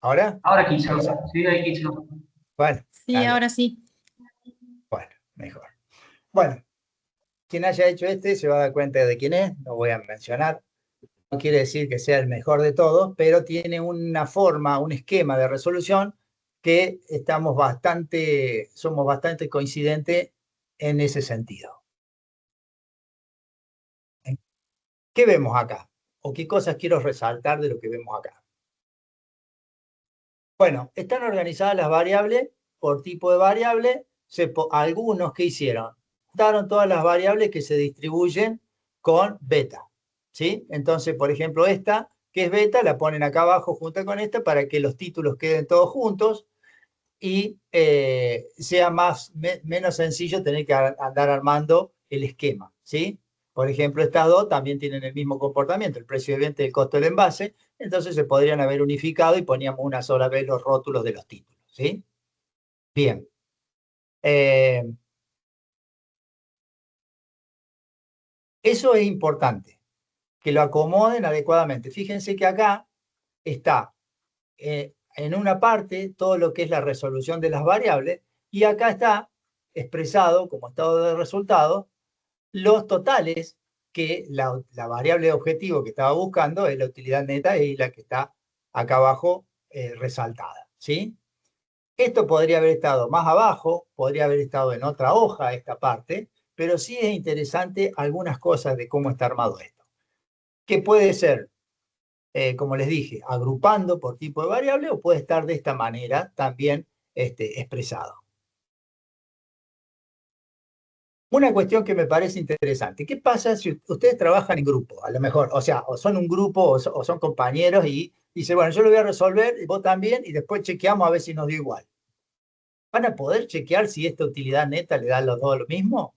¿Ahora? Ahora quiso, sí, ahí quiso. Bueno, Sí, dale. ahora sí. Bueno, mejor. Bueno, quien haya hecho este se va a dar cuenta de quién es, no voy a mencionar. No quiere decir que sea el mejor de todos, pero tiene una forma, un esquema de resolución que somos bastante coincidentes en ese sentido. ¿Qué vemos acá? ¿O qué cosas quiero resaltar de lo que vemos acá? Bueno, están organizadas las variables por tipo de variable. Algunos, ¿qué hicieron? Daron todas las variables que se distribuyen con beta. ¿Sí? Entonces, por ejemplo, esta, que es beta, la ponen acá abajo junto con esta para que los títulos queden todos juntos y sea menos sencillo tener que andar armando el esquema. ¿Sí? Por ejemplo, estas dos también tienen el mismo comportamiento, el precio de venta y el costo del envase, entonces se podrían haber unificado y poníamos una sola vez los rótulos de los títulos. ¿Sí? Bien. Eso es importante, que lo acomoden adecuadamente. Fíjense que acá está en una parte todo lo que es la resolución de las variables y acá está expresado como estado de resultado los totales que la variable de objetivo que estaba buscando es la utilidad neta y la que está acá abajo resaltada. ¿Sí? Esto podría haber estado más abajo, podría haber estado en otra hoja esta parte, pero sí es interesante algunas cosas de cómo está armado esto. Que puede ser, como les dije, agrupando por tipo de variable o puede estar de esta manera también expresado. Una cuestión que me parece interesante, ¿qué pasa si ustedes trabajan en grupo? A lo mejor, o sea, o son un grupo o son compañeros y dicen, bueno, yo lo voy a resolver y vos también y después chequeamos a ver si nos dio igual. ¿Van a poder chequear si esta utilidad neta le da a los dos lo mismo?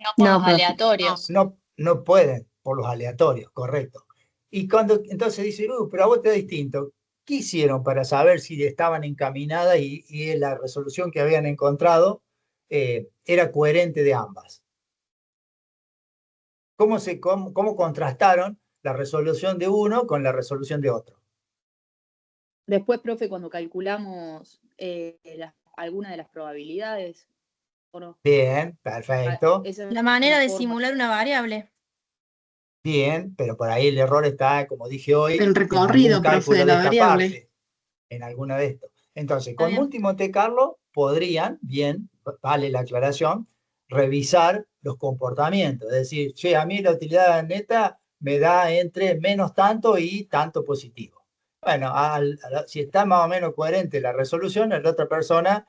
No por No, los profe. aleatorios. No pueden por los aleatorios, correcto. Y cuando entonces dicen, pero a vos te da distinto, ¿qué hicieron para saber si estaban encaminadas y la resolución que habían encontrado era coherente de ambas? ¿Cómo contrastaron la resolución de uno con la resolución de otro? Después, profe, cuando calculamos alguna de las probabilidades, ¿o no? Bien, perfecto. Esa es La manera una de forma. simular una variable. Bien, pero por ahí el error está, como dije hoy, El en recorrido, algún profe, cálculo de de la esta variable. parte, en alguna de estos. Entonces, Está con bien. Multi-Monte Carlo podrían, bien, vale la aclaración, revisar los comportamientos. Es decir, che, a mí la utilidad neta me da entre menos tanto y tanto positivo. Bueno, si está más o menos coherente la resolución, a la otra persona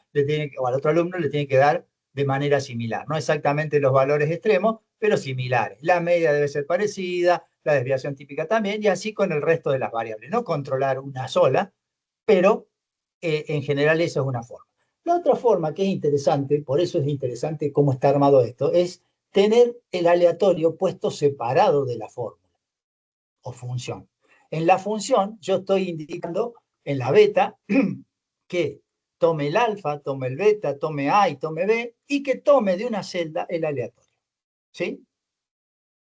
o al otro alumno le tiene que dar de manera similar. No exactamente los valores extremos, pero similares. La media debe ser parecida, la desviación típica también, y así con el resto de las variables. No controlar una sola, pero en general esa es una forma. La otra forma que es interesante, por eso es interesante cómo está armado esto, es tener el aleatorio puesto separado de la fórmula o función. En la función yo estoy indicando en la beta que tome el alfa, tome el beta, tome A y tome B y que tome de una celda el aleatorio. ¿Sí?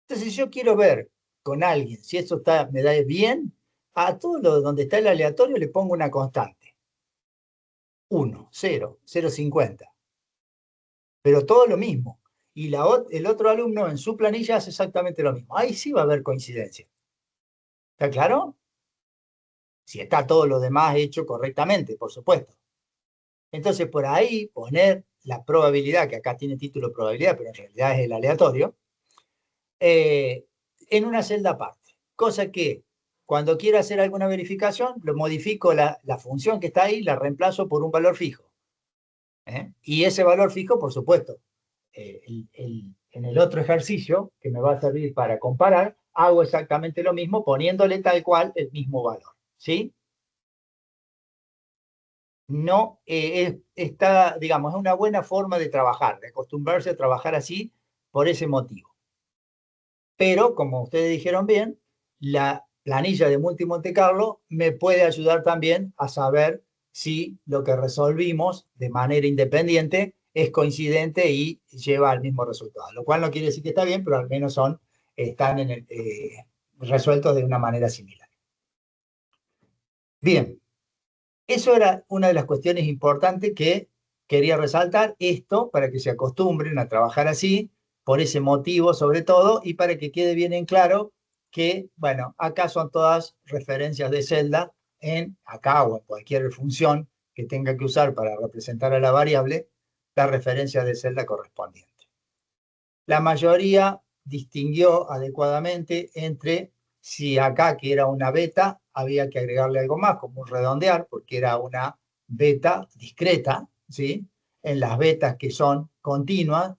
Entonces, si yo quiero ver con alguien si eso me da bien, a todo lo donde está el aleatorio le pongo una constante. 1, 0, 0,50. Pero todo lo mismo. Y el otro alumno en su planilla hace exactamente lo mismo. Ahí sí va a haber coincidencia. ¿Está claro? Si está todo lo demás hecho correctamente, por supuesto. Entonces, por ahí poner la probabilidad, que acá tiene título probabilidad, pero en realidad es el aleatorio, en una celda aparte. Cosa que cuando quiero hacer alguna verificación, lo modifico la función que está ahí, la reemplazo por un valor fijo. Y ese valor fijo, por supuesto, en el otro ejercicio, que me va a servir para comparar, hago exactamente lo mismo poniéndole tal cual el mismo valor. ¿Sí? No digamos, es una buena forma de trabajar, de acostumbrarse a trabajar así por ese motivo. Pero, como ustedes dijeron bien, la planilla de Multi-Monte Carlo me puede ayudar también a saber si lo que resolvimos de manera independiente es coincidente y lleva al mismo resultado. Lo cual no quiere decir que está bien, pero al menos están resueltos de una manera similar. Bien, eso era una de las cuestiones importantes que quería resaltar, esto para que se acostumbren a trabajar así, por ese motivo sobre todo, y para que quede bien en claro que, bueno, acá son todas referencias de celda, acá o en cualquier función que tenga que usar para representar a la variable, la referencia de celda correspondiente. La mayoría distinguió adecuadamente entre si acá, que era una beta, había que agregarle algo más, como un redondear, porque era una beta discreta, ¿sí? En las betas que son continuas,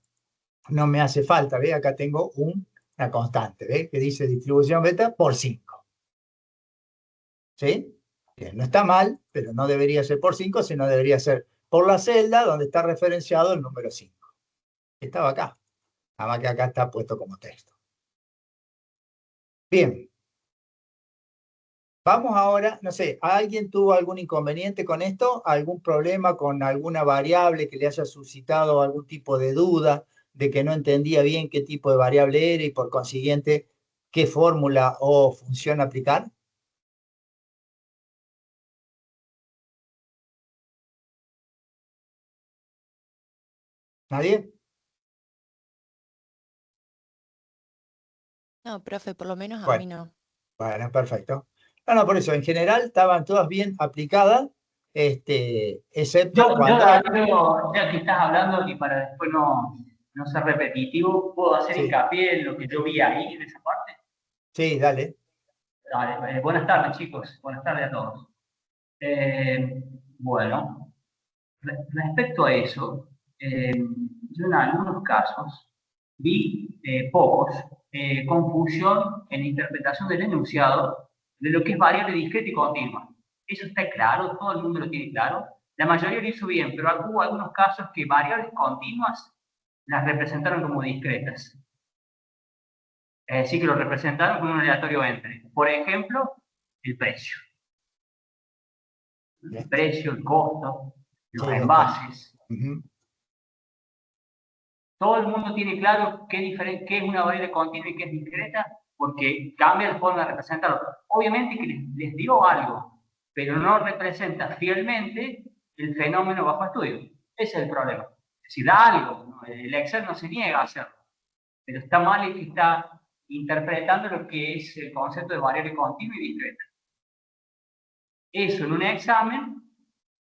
no me hace falta, ¿ve? Acá tengo una constante, ¿ve? Que dice distribución beta por 5, ¿sí? Bien, no está mal, pero no debería ser por 5, sino debería ser por la celda donde está referenciado el número 5. Estaba acá, nada más que acá está puesto como texto. Bien, vamos ahora, no sé, ¿alguien tuvo algún inconveniente con esto? ¿Algún problema con alguna variable que le haya suscitado algún tipo de duda de que no entendía bien qué tipo de variable era y por consiguiente qué fórmula o función aplicar? ¿Nadie? No, profe, por lo menos a Bueno, mí no. bueno, perfecto. No, no, por eso, en general estaban todas bien aplicadas, excepto Yo, cuando... Darío, ya que estás hablando y para después no ser repetitivo, ¿puedo hacer Sí, hincapié en lo que yo vi ahí, en esa parte? sí, dale. Dale, buenas tardes, chicos. Buenas tardes a todos. Eh, bueno, respecto a eso, yo en algunos casos vi pocos confusión en la interpretación del enunciado de lo que es variable discreta y continua. Eso está claro, todo el mundo lo tiene claro. La mayoría lo hizo bien, pero hubo algunos casos que variables continuas las representaron como discretas. Es decir, que lo representaron con un aleatorio entre. Por ejemplo, el precio. El Bien. precio, el costo, los Sí, está. envases. Ujú. Todo el mundo tiene claro qué es una variable continua y qué es discreta, porque cambia la forma de representarlo. Obviamente que les dio algo, pero no representa fielmente el fenómeno bajo estudio. Ese es el problema. Es decir, da algo, ¿no? El Excel no se niega a hacerlo, pero está mal el que está interpretando lo que es el concepto de variable continua y discreta. Eso en un examen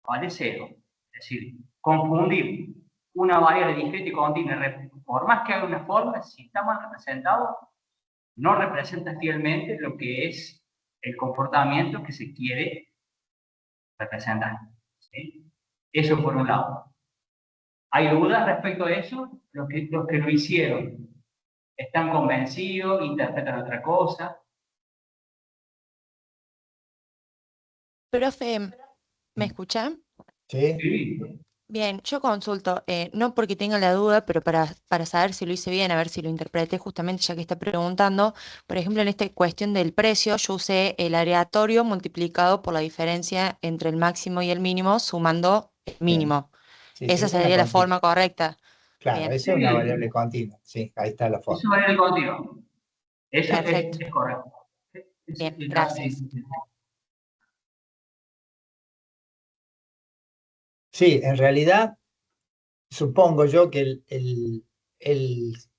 vale cero. Es decir, confundir una variable discreta y continua, por más que haga una forma, si está mal representado, no representa fielmente lo que es el comportamiento que se quiere representar. ¿Sí? Eso por un lado. ¿Hay dudas respecto a eso? Los que lo hicieron, ¿están convencidos? ¿Interpretan otra cosa? Profe, ¿me escucha? Sí. Sí. Bien, yo consulto, no porque tenga la duda, pero para saber si lo hice bien, a ver si lo interpreté justamente ya que está preguntando. Por ejemplo, en esta cuestión del precio, yo usé el aleatorio multiplicado por la diferencia entre el máximo y el mínimo, sumando el Bien. mínimo. Sí, sí, Esa es una sería la continua. forma correcta. Claro, Bien, esa es una Sí, variable continua. Sí, ahí está la eso forma. vale el continuo. Eso perfecto. es correcto. Ese Bien, es el caso. gracias. Sí, en realidad, supongo yo que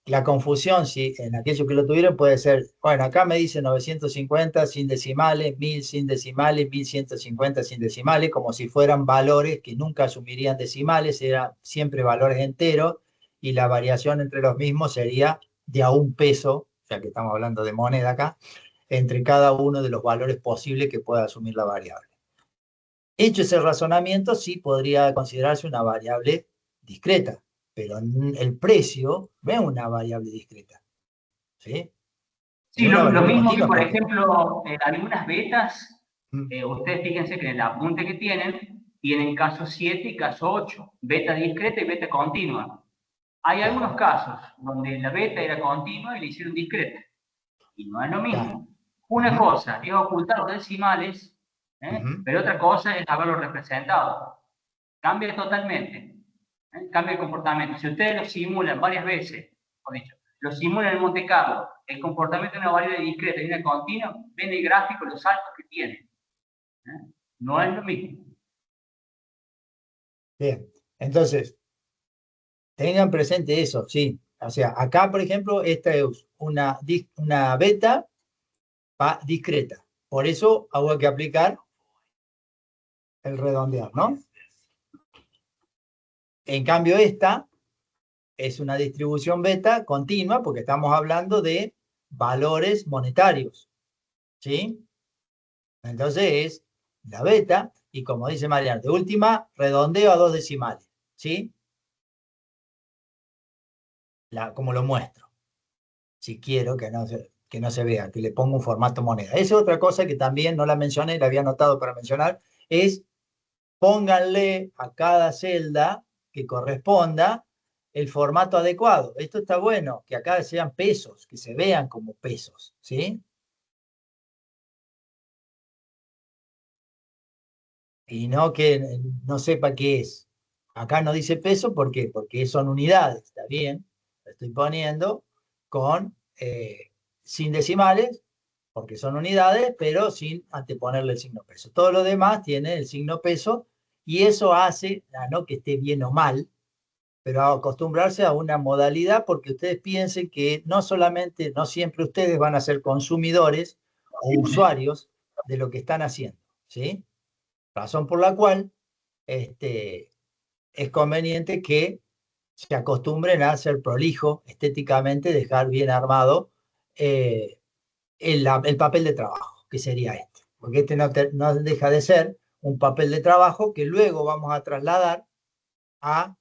la confusión, si en aquellos que lo tuvieron, puede ser, bueno, acá me dice 950 sin decimales, 1000 sin decimales, 1150 sin decimales, como si fueran valores que nunca asumirían decimales, eran siempre valores enteros, y la variación entre los mismos sería de a un peso, ya que estamos hablando de moneda acá, entre cada uno de los valores posibles que pueda asumir la variable. Hecho ese razonamiento, sí podría considerarse una variable discreta, pero el precio no es una variable discreta, ¿sí? Es Sí, una lo variable mismo que, continua por porque... ejemplo, en algunas betas, Mm, ustedes fíjense que en el apunte que tienen caso 7 y caso 8, beta discreta y beta continua. Hay algunos claro, casos donde la beta era continua y le hicieron discreta, y no es lo claro. mismo. Una Ujú, cosa es ocultar los decimales, ujú, pero otra cosa es haberlo representado. Cambia totalmente, cambia el comportamiento. Si ustedes lo simulan varias veces, por dicho, lo simulan en Monte Carlo, el comportamiento de una variable discreta y una continua, ven el gráfico, los saltos que tiene. No es lo mismo. Bien, entonces, tengan presente eso, sí. O sea, acá, por ejemplo, esta es una beta discreta. Por eso hago que aplicar el redondear, ¿no? En cambio, esta es una distribución beta continua porque estamos hablando de valores monetarios, ¿sí? Entonces es la beta y como dice Mariano, de última redondeo a 2 decimales, ¿sí? Como lo muestro, si quiero que no se vea, que le ponga un formato moneda. Esa es otra cosa que también no la mencioné, la había anotado para mencionar, es pónganle a cada celda que corresponda el formato adecuado. Esto está bueno, que acá sean pesos, que se vean como pesos, ¿sí? Y no que no sepa qué es. Acá no dice peso, ¿por qué? Porque son unidades, está bien, lo estoy poniendo con, sin decimales, porque son unidades, pero sin anteponerle el signo peso. Todo lo demás tiene el signo peso y eso hace, no que esté bien o mal, pero a acostumbrarse a una modalidad porque ustedes piensen que no solamente, no siempre ustedes van a ser consumidores o usuarios de lo que están haciendo, ¿sí? Razón por la cual es conveniente que se acostumbren a ser prolijo estéticamente, dejar bien armado el papel de trabajo, que sería este. Porque este no deja de ser un papel de trabajo que luego vamos a trasladar a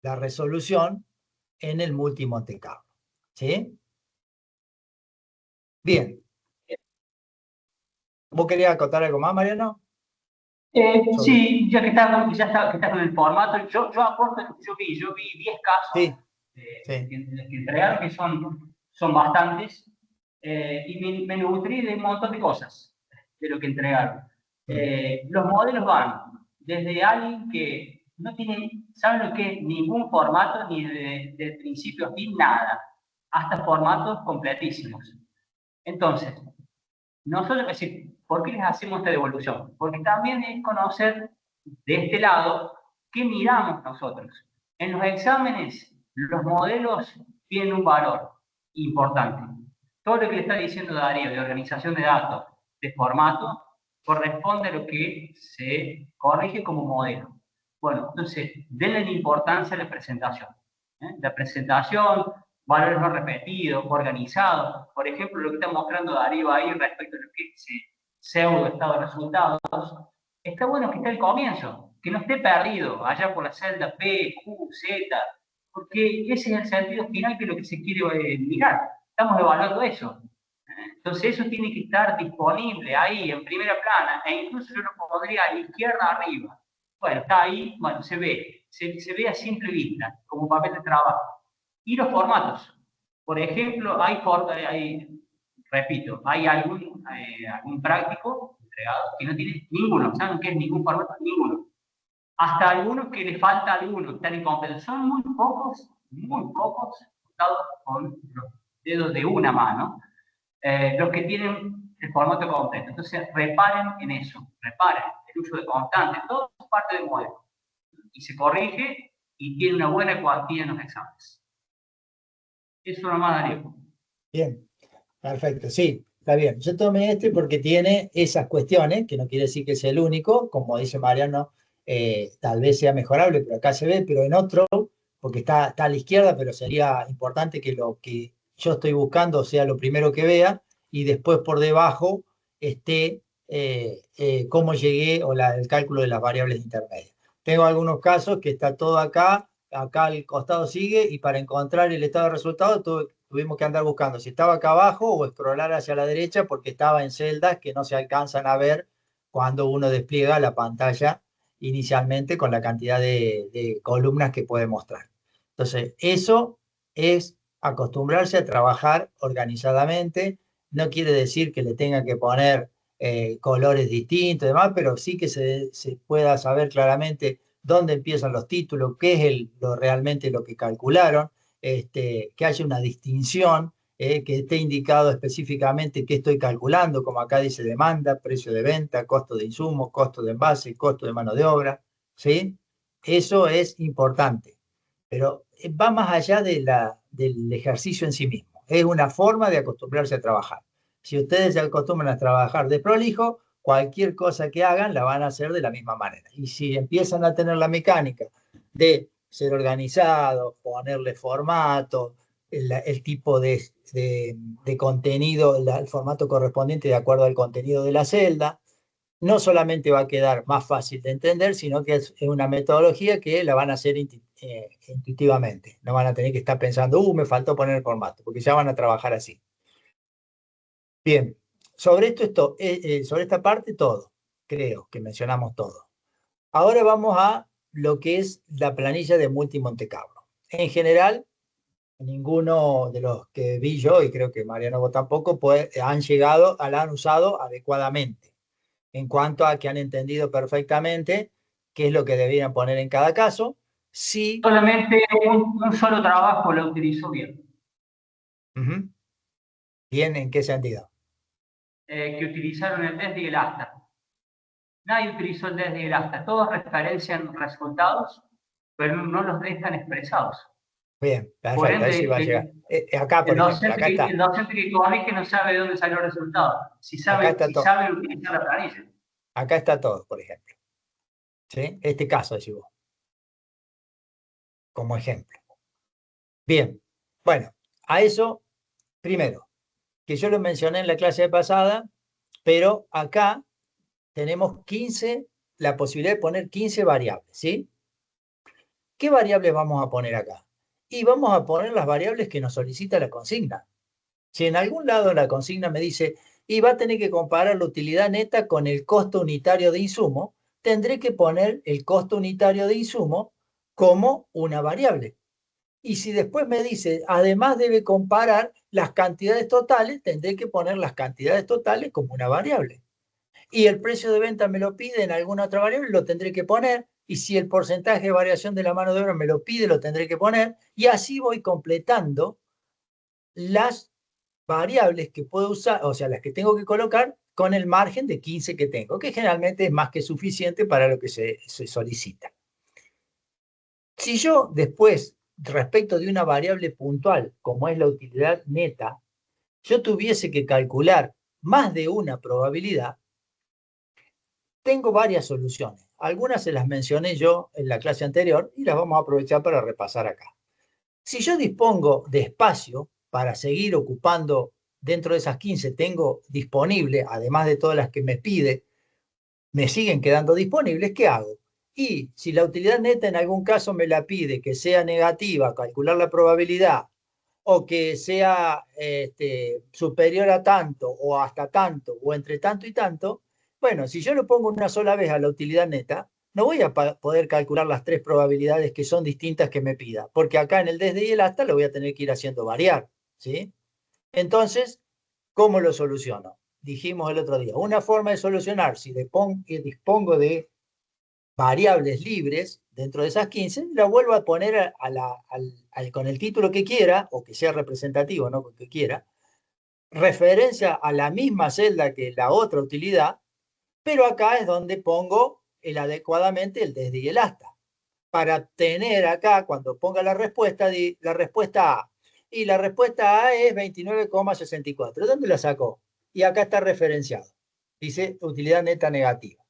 la resolución en el multi-Monte Carlo. ¿Sí? Bien. ¿Vos querías acotar algo más, Mariano? Sí, ya que está con el formato, yo aporto lo que yo vi 10 casos Sí, que entregaron, que son bastantes, y me nutrí de un montón de cosas de lo que entregaron. Los modelos van desde alguien que no sabe lo que es ningún formato, ni de principio a fin, nada, hasta formatos completísimos. Entonces, nosotros, es decir, ¿por qué les hacemos esta devolución? Porque también es conocer de este lado qué miramos nosotros. En los exámenes, los modelos tienen un valor importante. Todo lo que le está diciendo Darío de organización de datos, de formato, corresponde a lo que se corrige como modelo. Bueno, entonces, denle la importancia a la presentación. La presentación, valores no repetidos, organizados. Por ejemplo, lo que está mostrando Darío ahí respecto a lo que es pseudo estado de resultados, está bueno que esté al comienzo, que no esté perdido allá por la celda P, Q, Z, porque ese es el sentido final que es lo que se quiere mirar. Estamos evaluando eso. Entonces eso tiene que estar disponible ahí en primera plana, e incluso yo lo pondría a la izquierda arriba. Bueno, está ahí, bueno, se ve a simple vista, como papel de trabajo. Y los formatos. Por ejemplo, repito, hay algún práctico entregado que no tiene ninguno. ¿Saben qué es ningún formato? Ninguno. Hasta algunos que le falta alguno, están incompletos. Son muy pocos, contados con los dedos de una mano, los que tienen el formato completo. Entonces, reparen en eso, reparen el uso de constante, todo es parte del modelo. Y se corrige y tiene una buena cuantía en los exámenes. Eso nomás, Darío. Bien, perfecto, sí, está bien. Yo tomé este porque tiene esas cuestiones, que no quiere decir que sea el único, como dice Mariano, tal vez sea mejorable, pero acá se ve, pero en otro, porque está a la izquierda, pero sería importante que lo que yo estoy buscando sea lo primero que vea, y después por debajo esté cómo llegué o el cálculo de las variables intermedias. Tengo algunos casos que está todo acá al costado sigue, y para encontrar el estado de resultados tuvimos que andar buscando si estaba acá abajo o scrollar hacia la derecha porque estaba en celdas que no se alcanzan a ver cuando uno despliega la pantalla inicialmente con la cantidad de columnas que puede mostrar. Entonces, eso es acostumbrarse a trabajar organizadamente. No quiere decir que le tenga que poner colores distintos y demás, pero sí que se pueda saber claramente dónde empiezan los títulos, qué es realmente lo que calcularon, que haya una distinción que esté indicado específicamente qué estoy calculando, como acá dice demanda, precio de venta, costo de insumos, costo de envase, costo de mano de obra, ¿sí? Eso es importante, pero va más allá del ejercicio en sí mismo. Es una forma de acostumbrarse a trabajar. Si ustedes se acostumbran a trabajar de prolijo, cualquier cosa que hagan la van a hacer de la misma manera. Y si empiezan a tener la mecánica de ser organizados, ponerle formato, el tipo de contenido, el formato correspondiente de acuerdo al contenido de la celda, no solamente va a quedar más fácil de entender, sino que es una metodología que la van a hacer intuitivamente. No van a tener que estar pensando, me faltó poner el formato, porque ya van a trabajar así. Bien, sobre sobre esta parte todo, creo que mencionamos todo. Ahora vamos a lo que es la planilla de Multi Monte Carlo. En general, ninguno de los que vi yo, y creo que Mariano vos tampoco, la han usado adecuadamente, en cuanto a que han entendido perfectamente qué es lo que deberían poner en cada caso. Sí. Solamente un solo trabajo lo utilizó bien. Bien, ¿en qué sentido? Que utilizaron el DES y el ASTA. Nadie utilizó el DES y el ASTA. Todos referencian resultados, pero no los dejan expresados. Bien, Por perfecto, ahí sí ende, va a llegar. Acá, por ejemplo, acá está. el docente que corrige no sabe de dónde salió el resultado. Si Acá sabe, está si todo. sabe utilizar la planilla. Acá está todo, por ejemplo. ¿Sí? Este caso, decís vos, como ejemplo. Bien, bueno, a eso, primero, que yo lo mencioné en la clase pasada, pero acá tenemos 15, la posibilidad de poner 15 variables, ¿sí? ¿Qué variables vamos a poner acá? Y vamos a poner las variables que nos solicita la consigna. Si en algún lado la consigna me dice, y va a tener que comparar la utilidad neta con el costo unitario de insumo, tendré que poner el costo unitario de insumo como una variable. Y si después me dice, además debe comparar las cantidades totales, tendré que poner las cantidades totales como una variable. Y el precio de venta me lo pide en alguna otra variable, lo tendré que poner. Y si el porcentaje de variación de la mano de obra me lo pide, lo tendré que poner. Y así voy completando las variables que puedo usar, o sea, las que tengo que colocar con el margen de 15 que tengo, que generalmente es más que suficiente para lo que se solicita. Si yo después, respecto de una variable puntual, como es la utilidad neta, yo tuviese que calcular más de una probabilidad, tengo varias soluciones. Algunas se las mencioné yo en la clase anterior y las vamos a aprovechar para repasar acá. Si yo dispongo de espacio para seguir ocupando dentro de esas 15, tengo disponible, además de todas las que me pide, me siguen quedando disponibles, ¿qué hago? Y si la utilidad neta en algún caso me la pide que sea negativa, calcular la probabilidad, o que sea superior a tanto, o hasta tanto, o entre tanto y tanto, bueno, si yo lo pongo una sola vez a la utilidad neta, no voy a poder calcular las tres probabilidades que son distintas que me pida, porque acá en el desde y el hasta lo voy a tener que ir haciendo variar, ¿sí? Entonces, ¿cómo lo soluciono? Dijimos el otro día, una forma de solucionar, si dispongo de variables libres dentro de esas 15, la vuelvo a poner con el título que quiera, o que sea representativo, no que quiera, referencia a la misma celda que la otra utilidad, pero acá es donde pongo adecuadamente el desde y el hasta, para tener acá, cuando ponga la respuesta A. Y la respuesta A es 29,64. ¿Dónde la sacó? Y acá está referenciado. Dice utilidad neta negativa.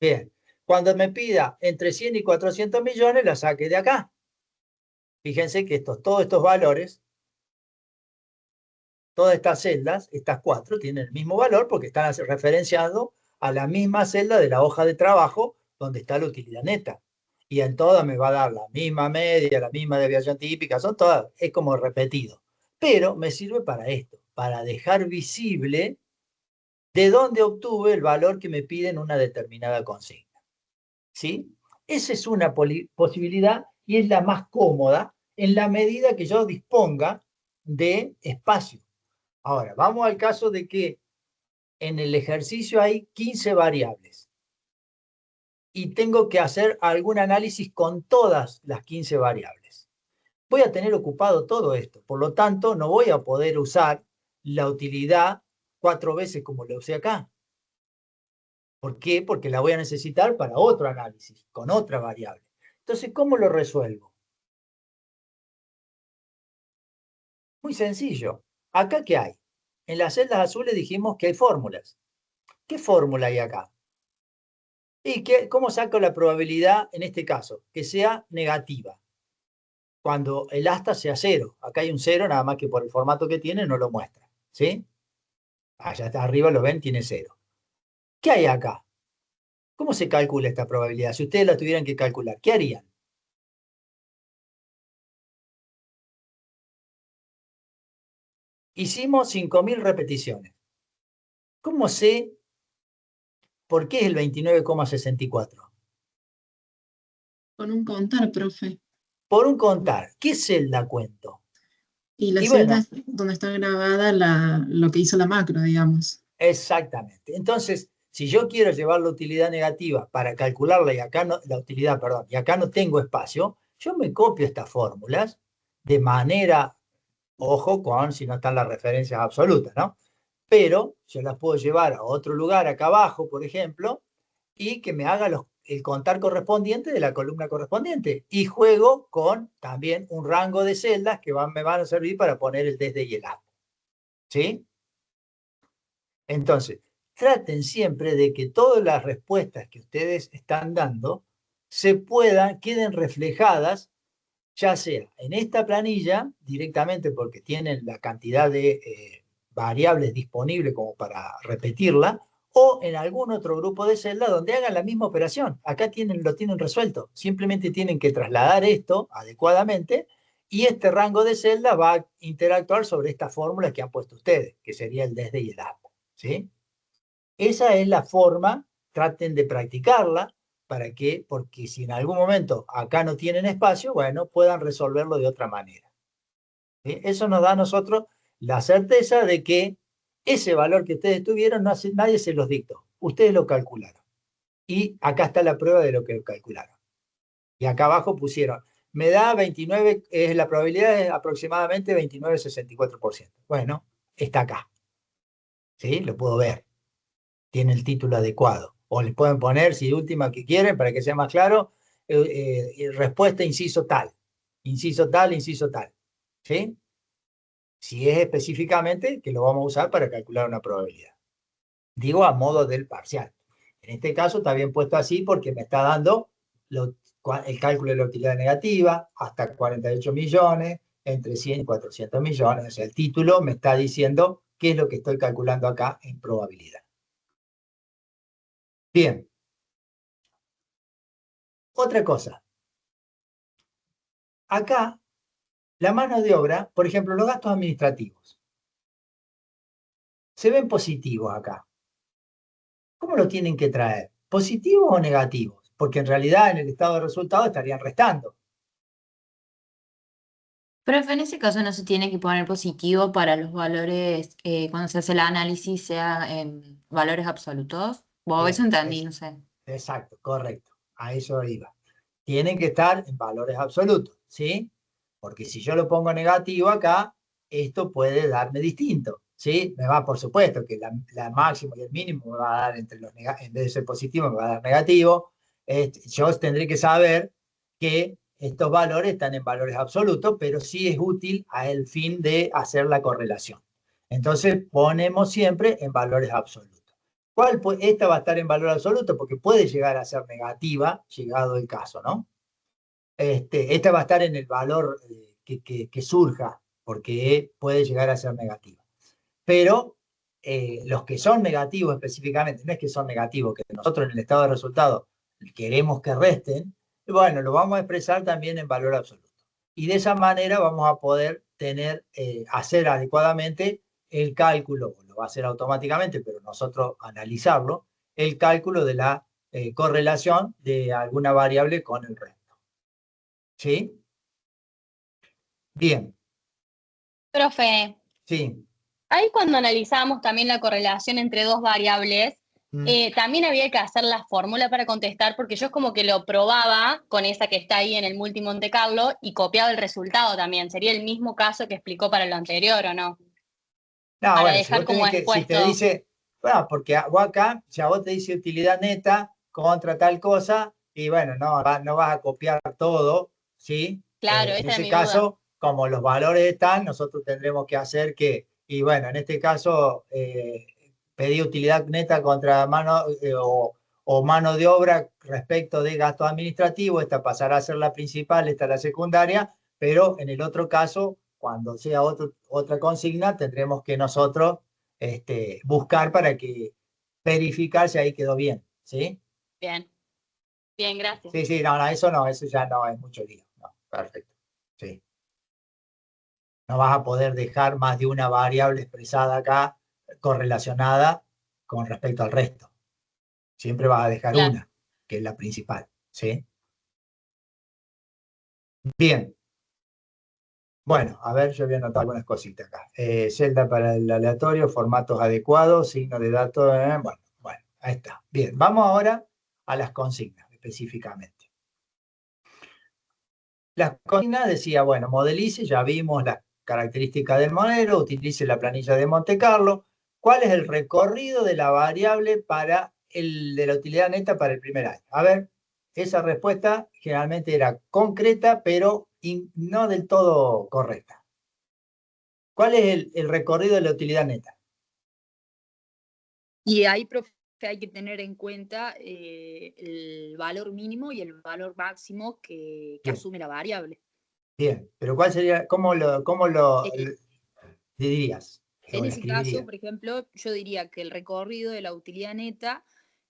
Bien. Cuando me pida entre 100 y 400 millones, la saque de acá. Fíjense que todos estos valores, todas estas celdas, estas cuatro, tienen el mismo valor porque están referenciados a la misma celda de la hoja de trabajo donde está la utilidad neta. Y en todas me va a dar la misma media, la misma desviación típica, son todas, es como repetido. Pero me sirve para esto, para dejar visible de dónde obtuve el valor que me pide en una determinada consigna. ¿Sí? Esa es una posibilidad y es la más cómoda en la medida que yo disponga de espacio. Ahora, vamos al caso de que en el ejercicio hay 15 variables y tengo que hacer algún análisis con todas las 15 variables. voy a tener ocupado todo esto. Por lo tanto, no voy a poder usar la utilidad 4 veces como la usé acá. ¿Por qué? Porque la voy a necesitar para otro análisis, con otra variable. Entonces, ¿cómo lo resuelvo? Muy sencillo. ¿Acá qué hay? En las celdas azules dijimos que hay fórmulas. ¿Qué fórmula hay acá? ¿Y cómo saco la probabilidad en este caso? Que sea negativa. Cuando el asta sea 0. Acá hay un 0, nada más que por el formato que tiene no lo muestra. ¿Sí? Allá está arriba, lo ven, tiene 0. ¿Qué hay acá? ¿Cómo se calcula esta probabilidad? Si ustedes la tuvieran que calcular, ¿qué harían? Hicimos 5.000 repeticiones. ¿Cómo sé por qué es el 29,64? Con un contar, profe. Por un contar. ¿Qué celda cuento? Y la Y celda bueno, es donde está grabada lo que hizo la macro, digamos. exactamente. Entonces, si yo quiero llevar la utilidad negativa para calcularla y acá no, la utilidad, perdón, y acá no tengo espacio, yo me copio estas fórmulas de manera, ojo con si no están las referencias absolutas, ¿no? Pero yo las puedo llevar a otro lugar acá abajo, por ejemplo, y que me haga el contar correspondiente de la columna correspondiente. Y juego con también un rango de celdas que me van a servir para poner el desde y el hasta. ¿Sí? Entonces, traten siempre de que todas las respuestas que ustedes están dando queden reflejadas, ya sea en esta planilla directamente porque tienen la cantidad de variables disponibles como para repetirla, o en algún otro grupo de celdas donde hagan la misma operación. Acá lo tienen resuelto. Simplemente tienen que trasladar esto adecuadamente y este rango de celdas va a interactuar sobre esta fórmula que han puesto ustedes, que sería el desde y el hasta. ¿Sí? Esa es la forma, traten de practicarla porque si en algún momento acá no tienen espacio, bueno, puedan resolverlo de otra manera. ¿Sí? Eso nos da a nosotros la certeza de que ese valor que ustedes tuvieron, nadie se los dictó, ustedes lo calcularon. Y acá está la prueba de lo que calcularon. Y acá abajo pusieron, me da 29, la probabilidad es aproximadamente 29,64%. Bueno, está acá. ¿Sí? Lo puedo ver. Tiene el título adecuado. O les pueden poner, si última que quieren, para que sea más claro, respuesta inciso tal. Inciso tal, inciso tal. ¿Sí? Si es específicamente que lo vamos a usar para calcular una probabilidad. Digo a modo del parcial. En este caso está bien puesto así porque me está dando el cálculo de la utilidad negativa hasta 48 millones, entre 100 y 400 millones. O sea, el título me está diciendo qué es lo que estoy calculando acá en probabilidad. Bien. Otra cosa. Acá, la mano de obra, por ejemplo, los gastos administrativos, se ven positivos acá. ¿Cómo lo tienen que traer? ¿Positivos o negativos? Porque en realidad en el estado de resultados estarían restando. Profe, en ese caso no se tiene que poner positivo para los valores, cuando se hace el análisis, sea en valores absolutos. O eso Bien, entendí, no sé. exacto, correcto. A eso iba. Tienen que estar en valores absolutos, ¿sí? Porque si yo lo pongo negativo acá, esto puede darme distinto, ¿sí? Me va, por supuesto, que la máximo y el mínimo me va a dar en vez de ser positivo, me va a dar negativo. Yo tendré que saber que estos valores están en valores absolutos, pero sí es útil al fin de hacer la correlación. Entonces, ponemos siempre en valores absolutos. Esta va a estar en valor absoluto porque puede llegar a ser negativa, llegado el caso, ¿no? Esta va a estar en el valor que surja, porque puede llegar a ser negativa. Pero los que son negativos específicamente, no es que son negativos, que nosotros en el estado de resultados queremos que resten, bueno, lo vamos a expresar también en valor absoluto. Y de esa manera vamos a poder hacer adecuadamente el cálculo, lo va a hacer automáticamente, pero nosotros analizarlo, el cálculo de la correlación de alguna variable con el resto. ¿Sí? Bien, Profe, sí, ahí cuando analizamos también la correlación entre dos variables, También había que hacer la fórmula para contestar, porque yo es como que lo probaba con esa que está ahí en el Multi Monte Carlo y copiaba el resultado también. ¿Sería el mismo caso que explicó para lo anterior o no? No, Para bueno, si dejar vos como tenés que, si te expuesto. dice, bueno, porque vos acá, si a vos te dice utilidad neta contra tal cosa, y bueno, no vas a copiar todo, ¿sí? Claro, En esa era ese mi duda. caso, como los valores están, nosotros tendremos que hacer que, y bueno, en este caso, pedir utilidad neta contra mano o mano de obra respecto de gasto administrativo, esta pasará a ser la principal, esta la secundaria, pero en el otro caso, cuando sea otra consigna, tendremos que nosotros buscar para que verificar si ahí quedó bien, ¿sí? Bien, bien, gracias. Sí, sí, no, eso ya no es mucho lío. No, perfecto, sí. No vas a poder dejar más de una variable expresada acá correlacionada con respecto al resto. Siempre vas a dejar Claro. una, que es la principal, ¿sí? Bien. Bueno, a ver, yo voy a anotar algunas cositas acá. Celda para el aleatorio, formatos adecuados, signo de datos. Bueno, ahí está. Bien, vamos ahora a las consignas específicamente. Las consignas decía, bueno, modelice, ya vimos las características del modelo, utilice la planilla de Monte Carlo. ¿Cuál es el recorrido de la variable de la utilidad neta para el primer año? A ver, esa respuesta generalmente era concreta, pero no del todo correcta. ¿Cuál es el recorrido de la utilidad neta? Y ahí, profe, hay que tener en cuenta el valor mínimo y el valor máximo que Bien, asume la variable. bien. Pero ¿cuál sería, cómo lo Eh, dirías o en ese caso, escribirías? por ejemplo, yo diría que el recorrido de la utilidad neta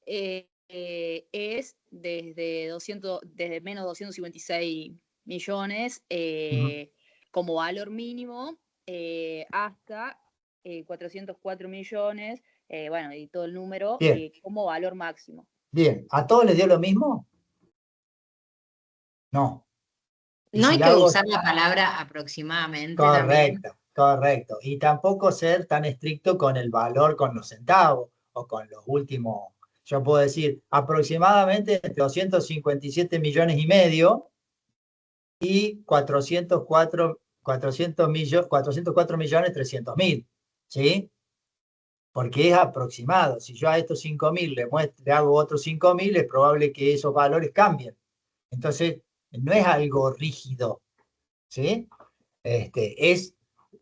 es desde menos 256 millones Ujú. como valor mínimo hasta 404 millones, bueno, y todo el número Bien, como valor máximo. bien. ¿A todos les dio lo mismo? No. Y No si hay la que hago usar la palabra aproximadamente también. correcto, correcto. Y tampoco ser tan estricto con el valor, con los centavos o con los últimos. Yo puedo decir aproximadamente entre 257 millones y medio y 404 millones 300 mil. ¿Sí? Porque es aproximado. Si yo a estos 5.000 le hago otros 5.000, es probable que esos valores cambien. Entonces, no es algo rígido, ¿sí? Es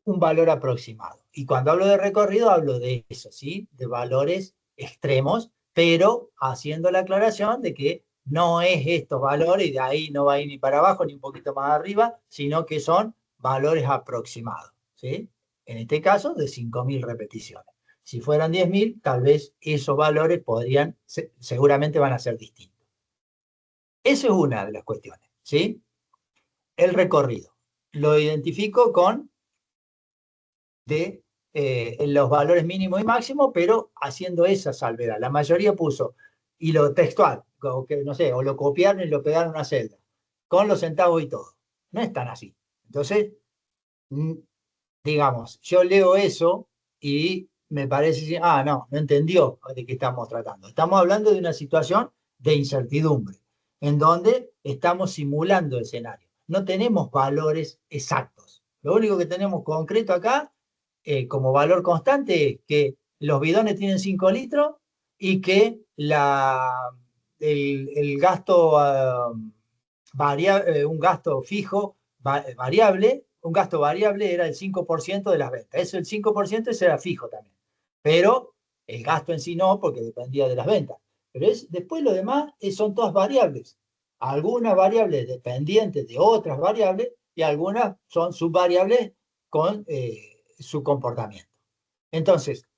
un valor aproximado. Y cuando hablo de recorrido, hablo de eso, ¿sí? De valores extremos, pero haciendo la aclaración de que no es estos valores, y de ahí no va a ir ni para abajo ni un poquito más arriba, sino que son valores aproximados, ¿sí? En este caso, de 5.000 repeticiones. Si fueran 10.000, tal vez esos valores seguramente van a ser distintos. Eso es una de las cuestiones, ¿sí? El recorrido. Lo identifico con de los valores mínimos y máximos, pero haciendo esa salvedad. La mayoría puso, y lo textual, no sé, o lo copiaron y lo pegaron en una celda, con los centavos y todo. No es tan así. Entonces, digamos, yo leo eso y me parece, no entendió de qué estamos tratando. Estamos hablando de una situación de incertidumbre, en donde estamos simulando escenarios. No tenemos valores exactos. Lo único que tenemos concreto acá, como valor constante, es que los bidones tienen 5 litros y que el gasto un gasto fijo variable, un gasto variable era el 5% de las ventas. Eso, el 5% ese era fijo también. Pero el gasto en sí no, porque dependía de las ventas. Pero después lo demás son todas variables. Algunas variables dependientes de otras variables y algunas son subvariables con su comportamiento. Entonces,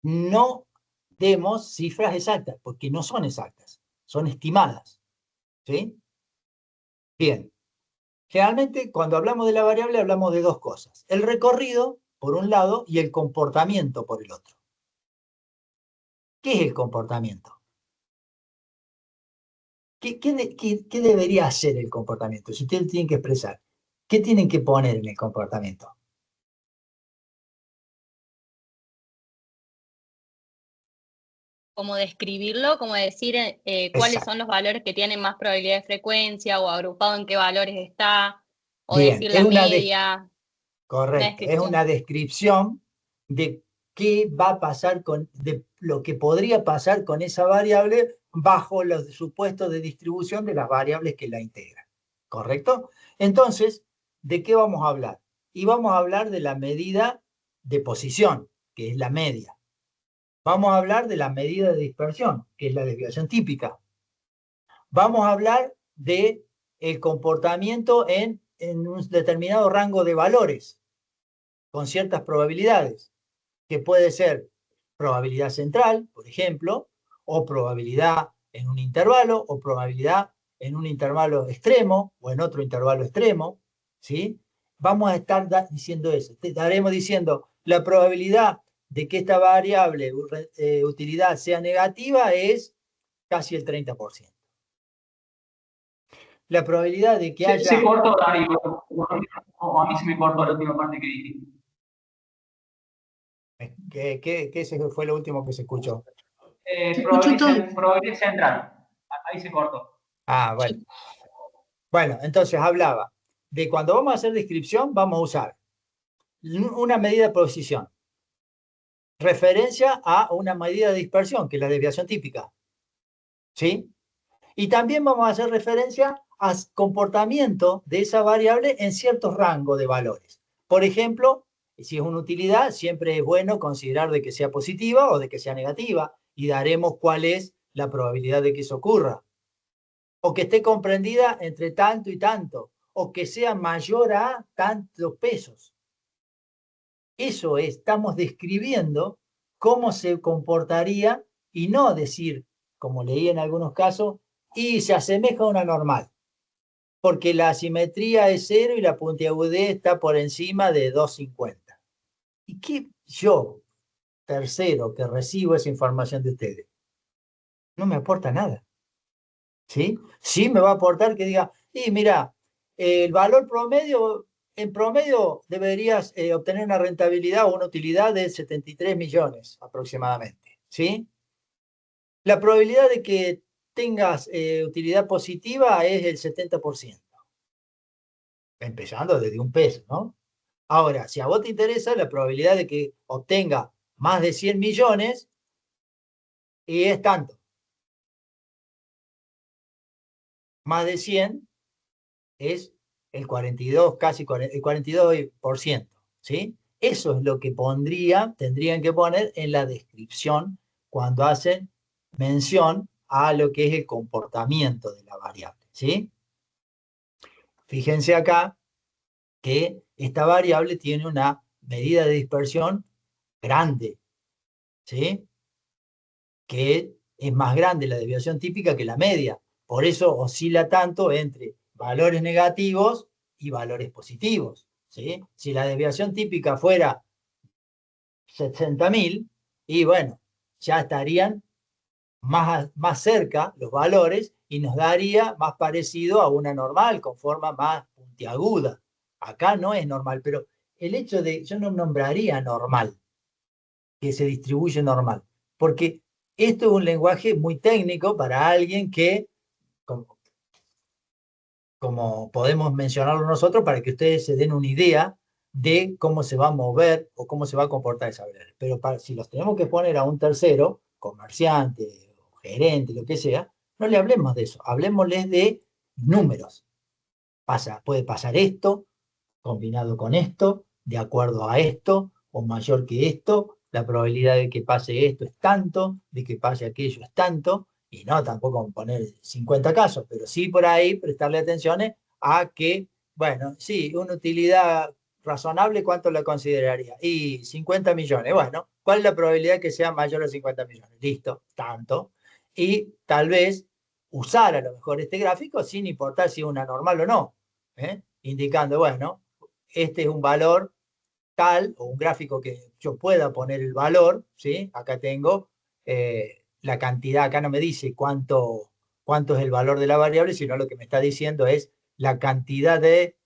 no demos cifras exactas, porque no son exactas, son estimadas. ¿Sí? Bien. Generalmente, cuando hablamos de la variable, hablamos de dos cosas. El recorrido, por un lado, y el comportamiento, por el otro. ¿Qué es el comportamiento? ¿Qué debería ser el comportamiento? Si ustedes tienen que expresar, ¿qué tienen que poner en el comportamiento? como describirlo, como decir cuáles Exacto. son los valores que tienen más probabilidad de frecuencia o agrupado en qué valores está, o Bien, decir es la una media, una correcto, es descripción. una descripción de qué va a pasar de lo que podría pasar con esa variable bajo los supuestos de distribución de las variables que la integran. ¿Correcto? Entonces, ¿de qué vamos a hablar? Y vamos a hablar de la medida de posición, que es la media. Vamos a hablar de la medida de dispersión, que es la desviación típica. Vamos a hablar de el comportamiento en un determinado rango de valores, con ciertas probabilidades, que puede ser probabilidad central, por ejemplo, o probabilidad en un intervalo, o probabilidad en un intervalo extremo, o en otro intervalo extremo, ¿sí? Vamos a estar diciendo eso. Estaremos diciendo la probabilidad de que esta variable utilidad sea negativa es casi el 30%. La probabilidad de que Se haya... cortó, Darío, o a mí se me cortó la última parte que dijiste. ¿Qué fue lo último que se escuchó? Se escuchó todo. Probabilidad central. Ahí se cortó. Ah, bueno. Sí. Bueno, entonces hablaba de cuando vamos a hacer descripción, vamos a usar una medida de posición, referencia a una medida de dispersión, que es la desviación típica, ¿sí? Y también vamos a hacer referencia al comportamiento de esa variable en ciertos rangos de valores. Por ejemplo, si es una utilidad, siempre es bueno considerar de que sea positiva o de que sea negativa, y daremos cuál es la probabilidad de que eso ocurra. O que esté comprendida entre tanto y tanto, o que sea mayor a tantos pesos. Eso es, estamos describiendo cómo se comportaría y no decir, como leí en algunos casos, y se asemeja a una normal, porque la asimetría es 0 y la puntiagudez está por encima de 250. ¿Y qué yo, tercero, que recibo esa información de ustedes? No me aporta nada. ¿Sí? Sí me va a aportar que diga, y mira, el valor promedio, en promedio deberías obtener una rentabilidad o una utilidad de 73 millones aproximadamente, ¿sí? La probabilidad de que tengas utilidad positiva es el 70%, empezando desde un peso, ¿no? Ahora, si a vos te interesa, la probabilidad de que obtenga más de 100 millones y es tanto. Más de 100 es el 42, casi el 42%, ¿sí? Eso es lo que tendrían que poner en la descripción cuando hacen mención a lo que es el comportamiento de la variable, ¿sí? Fíjense acá que esta variable tiene una medida de dispersión grande, ¿sí? Que es más grande la desviación típica que la media. Por eso oscila tanto entre valores negativos y valores positivos, ¿sí? Si la desviación típica fuera 60.000, y bueno, ya estarían más cerca los valores y nos daría más parecido a una normal, con forma más puntiaguda. Acá no es normal, pero el hecho de, yo no nombraría normal, que se distribuye normal, porque esto es un lenguaje muy técnico para alguien que, como podemos mencionarlo nosotros, para que ustedes se den una idea de cómo se va a mover o cómo se va a comportar esa variable. Pero si los tenemos que poner a un tercero, comerciante, o gerente, lo que sea, no le hablemos de eso, hablemosles de números. Puede pasar esto, combinado con esto, de acuerdo a esto, o mayor que esto, la probabilidad de que pase esto es tanto, de que pase aquello es tanto, y no tampoco poner 50 casos, pero sí por ahí prestarle atención a que, bueno, sí, una utilidad razonable, ¿cuánto la consideraría? Y 50 millones, bueno, ¿cuál es la probabilidad que sea mayor a 50 millones? Listo, tanto. Y tal vez usar a lo mejor este gráfico sin importar si es una normal o no, indicando, bueno, este es un valor tal, o un gráfico que yo pueda poner el valor, ¿sí? Acá tengo la cantidad, acá no me dice cuánto es el valor de la variable, sino lo que me está diciendo es la cantidad de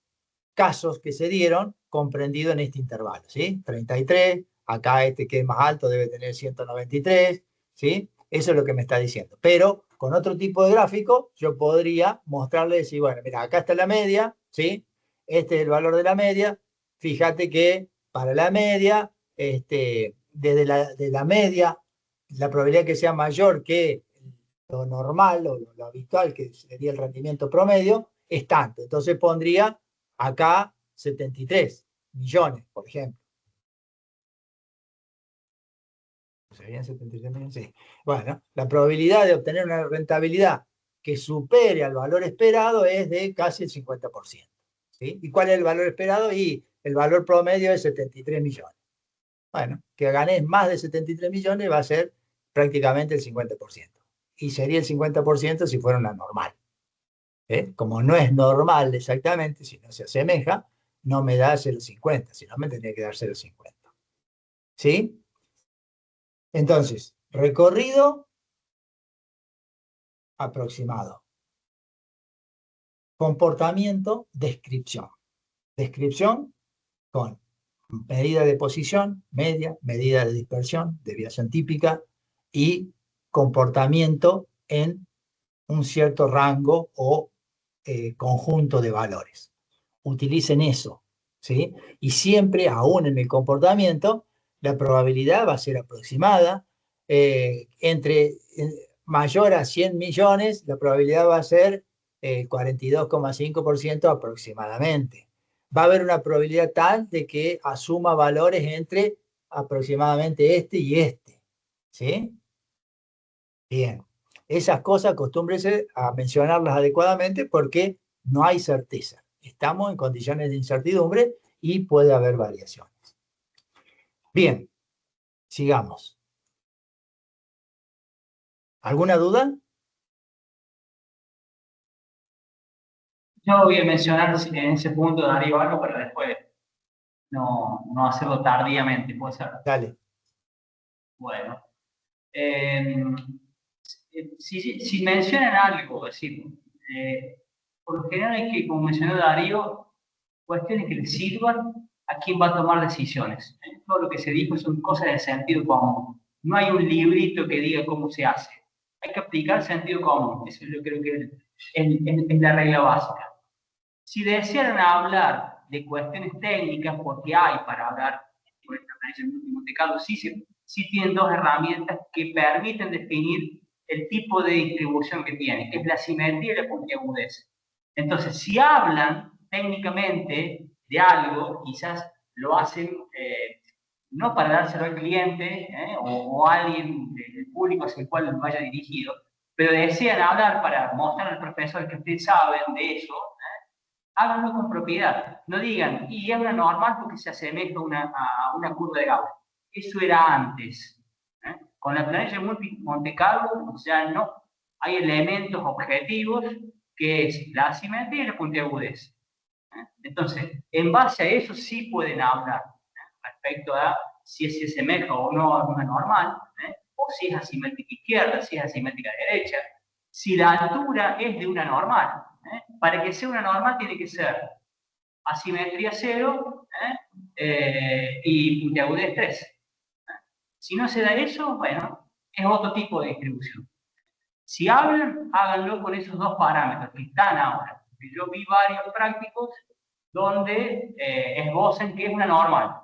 casos que se dieron comprendido en este intervalo, ¿sí? 33, acá este que es más alto debe tener 193, ¿sí? Eso es lo que me está diciendo. Pero con otro tipo de gráfico, yo podría mostrarle, decir, bueno, mira, acá está la media, ¿sí? Este es el valor de la media. Fíjate que para la media, desde de la media, la probabilidad que sea mayor que lo normal o lo habitual, que sería el rendimiento promedio, es tanto. Entonces pondría acá 73 millones, por ejemplo. ¿Serían 73 millones? Sí. Bueno, la probabilidad de obtener una rentabilidad que supere al valor esperado es de casi el 50%. ¿Sí? ¿Y cuál es el valor esperado? Y el valor promedio es 73 millones. Bueno, que ganes más de 73 millones va a ser prácticamente el 50%. Y sería el 50% si fuera una normal. Como no es normal exactamente, si no se asemeja, no me da 0,50, sino me tendría que dar 0,50. ¿Sí? Entonces, recorrido aproximado. Comportamiento, descripción. Descripción con medida de posición, media, medida de dispersión, desviación típica y comportamiento en un cierto rango o conjunto de valores. Utilicen eso, ¿sí? Y siempre, aún en el comportamiento, la probabilidad va a ser aproximada. Mayor a 100 millones, la probabilidad va a ser 42,5% aproximadamente. Va a haber una probabilidad tal de que asuma valores entre aproximadamente este y este, ¿sí? Bien. Esas cosas acostúmbrese a mencionarlas adecuadamente porque no hay certeza. Estamos en condiciones de incertidumbre y puede haber variaciones. Bien, sigamos. ¿Alguna duda? Yo voy a mencionar en ese punto, Darío, algo para después no hacerlo tardíamente, ¿puede ser? Dale. Bueno. Si mencionan algo, es decir, por lo general hay que, como mencionó Darío, cuestiones que le sirvan a quien va a tomar decisiones. Todo lo que se dijo son cosas de sentido común. No hay un librito que diga cómo se hace. Hay que aplicar sentido común. Eso yo creo que es la regla básica. Si desean hablar de cuestiones técnicas, porque hay para hablar por esta manera en Monte Carlo, sí tienen dos herramientas que permiten definir el tipo de distribución que tiene, que es la simetría y la puntiagudez. Entonces, si hablan técnicamente de algo, quizás lo hacen no para dárselo al cliente o a alguien del público hacia el cual vaya dirigido, pero desean hablar para mostrar al profesor que ustedes saben de eso, háganlo con propiedad. No digan, y es una normal porque se asemeja a una curva de Gauss. Eso era antes. Con la planilla Monte Carlo ya no. Hay elementos objetivos que es la asimetría y la puntiagudez. Entonces, en base a eso sí pueden hablar respecto a si se asemeja o no a una normal, o si es asimétrica izquierda, si es asimétrica derecha, si la altura es de una normal. Para que sea una normal tiene que ser asimetría 0 y puntiagudez 3. Si no se da eso, bueno, es otro tipo de distribución. Si hablan, háganlo con esos dos parámetros que están ahora. Yo vi varios prácticos donde esbozan que es una normal,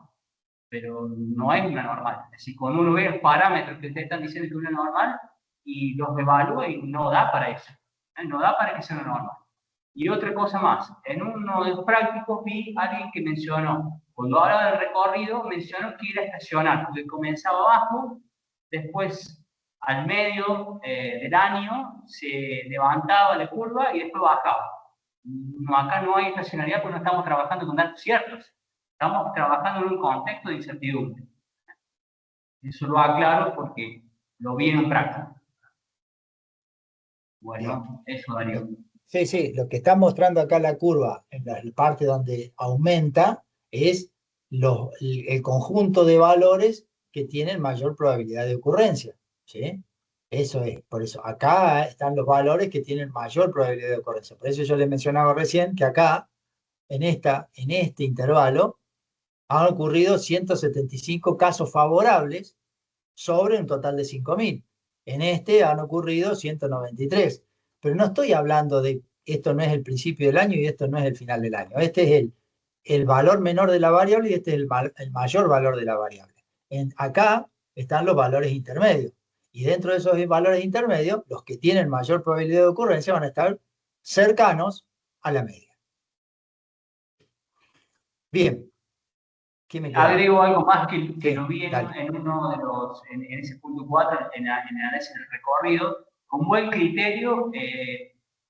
pero no es una normal. Es decir, cuando uno ve los parámetros que ustedes están diciendo que es una normal y los evalúa y no da para eso. No da para que sea una normal. Y otra cosa más, en uno de los prácticos vi a alguien que mencionó, cuando hablaba del recorrido, mencionó que era estacional, porque comenzaba abajo, después al medio del año se levantaba la curva y después bajaba. No, acá no hay estacionalidad porque no estamos trabajando con datos ciertos, estamos trabajando en un contexto de incertidumbre. Eso lo aclaro porque lo vi en un práctico. Bueno, eso Darío. Sí, sí, lo que está mostrando acá la curva en la parte donde aumenta es el conjunto de valores que tienen mayor probabilidad de ocurrencia, ¿sí? Eso es, por eso acá están los valores que tienen mayor probabilidad de ocurrencia. Por eso yo les mencionaba recién que acá, en este intervalo, han ocurrido 175 casos favorables sobre un total de 5.000. En este han ocurrido 193. Pero no estoy hablando de esto no es el principio del año y esto no es el final del año. Este es el valor menor de la variable y este es el mayor valor de la variable. Acá están los valores intermedios. Y dentro de esos valores intermedios, los que tienen mayor probabilidad de ocurrencia van a estar cercanos a la media. Bien. ¿Qué me queda? Agrego algo más que Sí, lo vi dale. en uno de los, en ese punto 4, en el análisis del recorrido. Con buen criterio,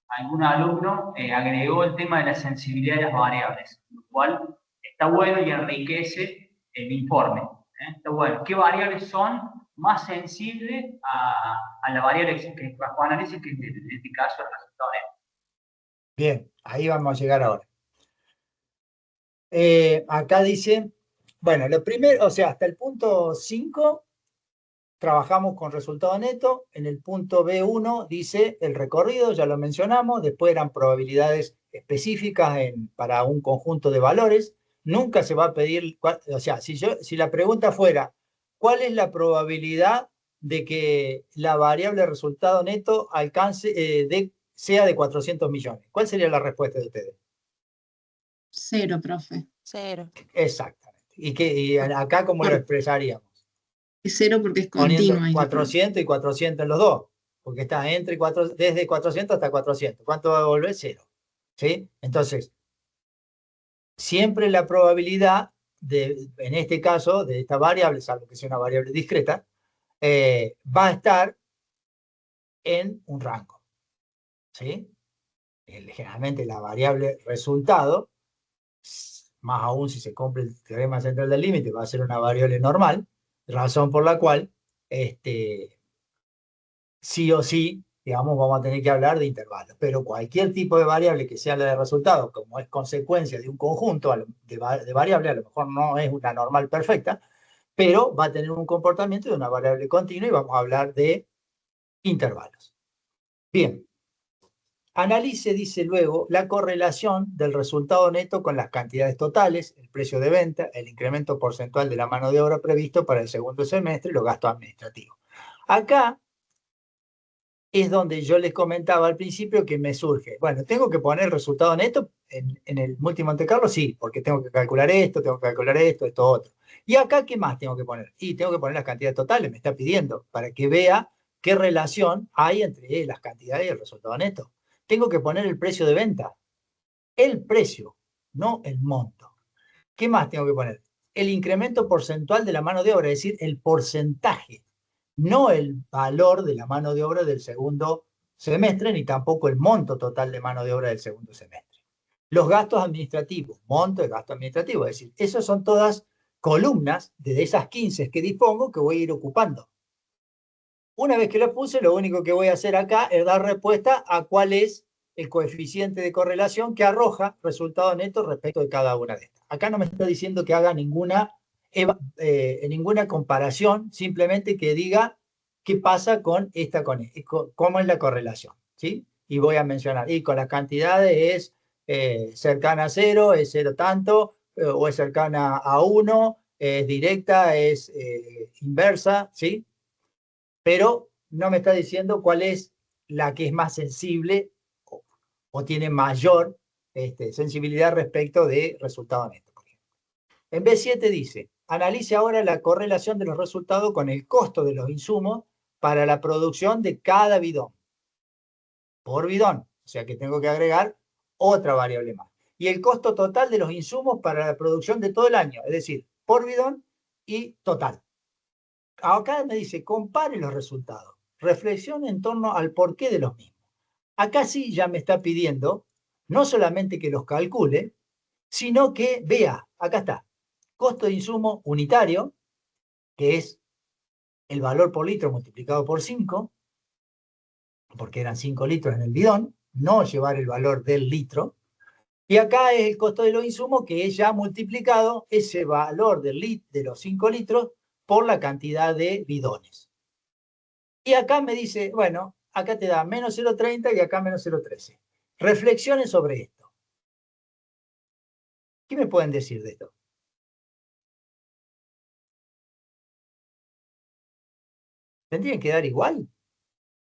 algún alumno agregó el tema de la sensibilidad de las variables, lo cual está bueno y enriquece el informe. Está bueno. ¿Qué variables son más sensibles a la variable que bajo análisis, que en este caso es el resultado neto? Bien, ahí vamos a llegar ahora. Acá dice, bueno, lo primero, o sea, hasta el punto 5 trabajamos con resultado neto. En el punto B1 dice el recorrido, ya lo mencionamos, después eran probabilidades específicas para un conjunto de valores. Nunca se va a pedir, o sea, si la pregunta fuera, ¿cuál es la probabilidad de que la variable resultado neto sea de 400 millones? ¿Cuál sería la respuesta de ustedes? 0, profe. 0. Exactamente. ¿Y acá cómo lo expresaríamos? Es 0 porque es Poniendo continua. 400 y 400 en los dos, porque está desde 400 hasta 400. ¿Cuánto va a volver? 0. ¿Sí? Entonces, siempre la probabilidad, en este caso, de esta variable, salvo que sea una variable discreta, va a estar en un rango. ¿Sí? Generalmente la variable resultado, más aún si se cumple el teorema central del límite, va a ser una variable normal, razón por la cual sí o sí, digamos, vamos a tener que hablar de intervalos. Pero cualquier tipo de variable que sea la de resultado, como es consecuencia de un conjunto de variables, a lo mejor no es una normal perfecta, pero va a tener un comportamiento de una variable continua y vamos a hablar de intervalos. Bien. Analice, dice luego, la correlación del resultado neto con las cantidades totales, el precio de venta, el incremento porcentual de la mano de obra previsto para el segundo semestre y los gastos administrativos. Acá es donde yo les comentaba al principio que me surge, bueno, ¿tengo que poner el resultado neto en el Multi-Monte Carlo? Sí, porque tengo que calcular esto, esto otro. ¿Y acá qué más tengo que poner? Y tengo que poner las cantidades totales, me está pidiendo, para que vea qué relación hay entre las cantidades y el resultado neto. Tengo que poner el precio de venta, el precio, no el monto. ¿Qué más tengo que poner? El incremento porcentual de la mano de obra, es decir, el porcentaje, no el valor de la mano de obra del segundo semestre, ni tampoco el monto total de mano de obra del segundo semestre. Los gastos administrativos, monto de gasto administrativo, es decir, esas son todas columnas de esas 15 que dispongo que voy a ir ocupando. Una vez que lo puse, lo único que voy a hacer acá es dar respuesta a cuál es el coeficiente de correlación que arroja resultado neto respecto de cada una de estas. Acá no me está diciendo que haga ninguna comparación, simplemente que diga qué pasa con esta, cómo es la correlación, ¿sí? Y voy a mencionar, y con las cantidades es cercana a 0, es 0 tanto, o es cercana a 1, es directa, es inversa, ¿sí? Pero no me está diciendo cuál es la que es más sensible o tiene mayor sensibilidad respecto de resultado neto. En B7 dice, analice ahora la correlación de los resultados con el costo de los insumos para la producción de cada bidón. Por bidón, o sea que tengo que agregar otra variable más. Y el costo total de los insumos para la producción de todo el año, es decir, por bidón y total. Acá me dice, compare los resultados. Reflexione en torno al porqué de los mismos. Acá sí ya me está pidiendo no solamente que los calcule, sino que vea, acá está, costo de insumo unitario, que es el valor por litro multiplicado por 5, porque eran 5 litros en el bidón, no llevar el valor del litro. Y acá es el costo de los insumos, que es ya multiplicado ese valor de los 5 litros por la cantidad de bidones. Y acá me dice, bueno, acá te da menos 0,30 y acá menos 0,13. Reflexionen sobre esto. ¿Qué me pueden decir de esto? ¿Tendrían que dar igual?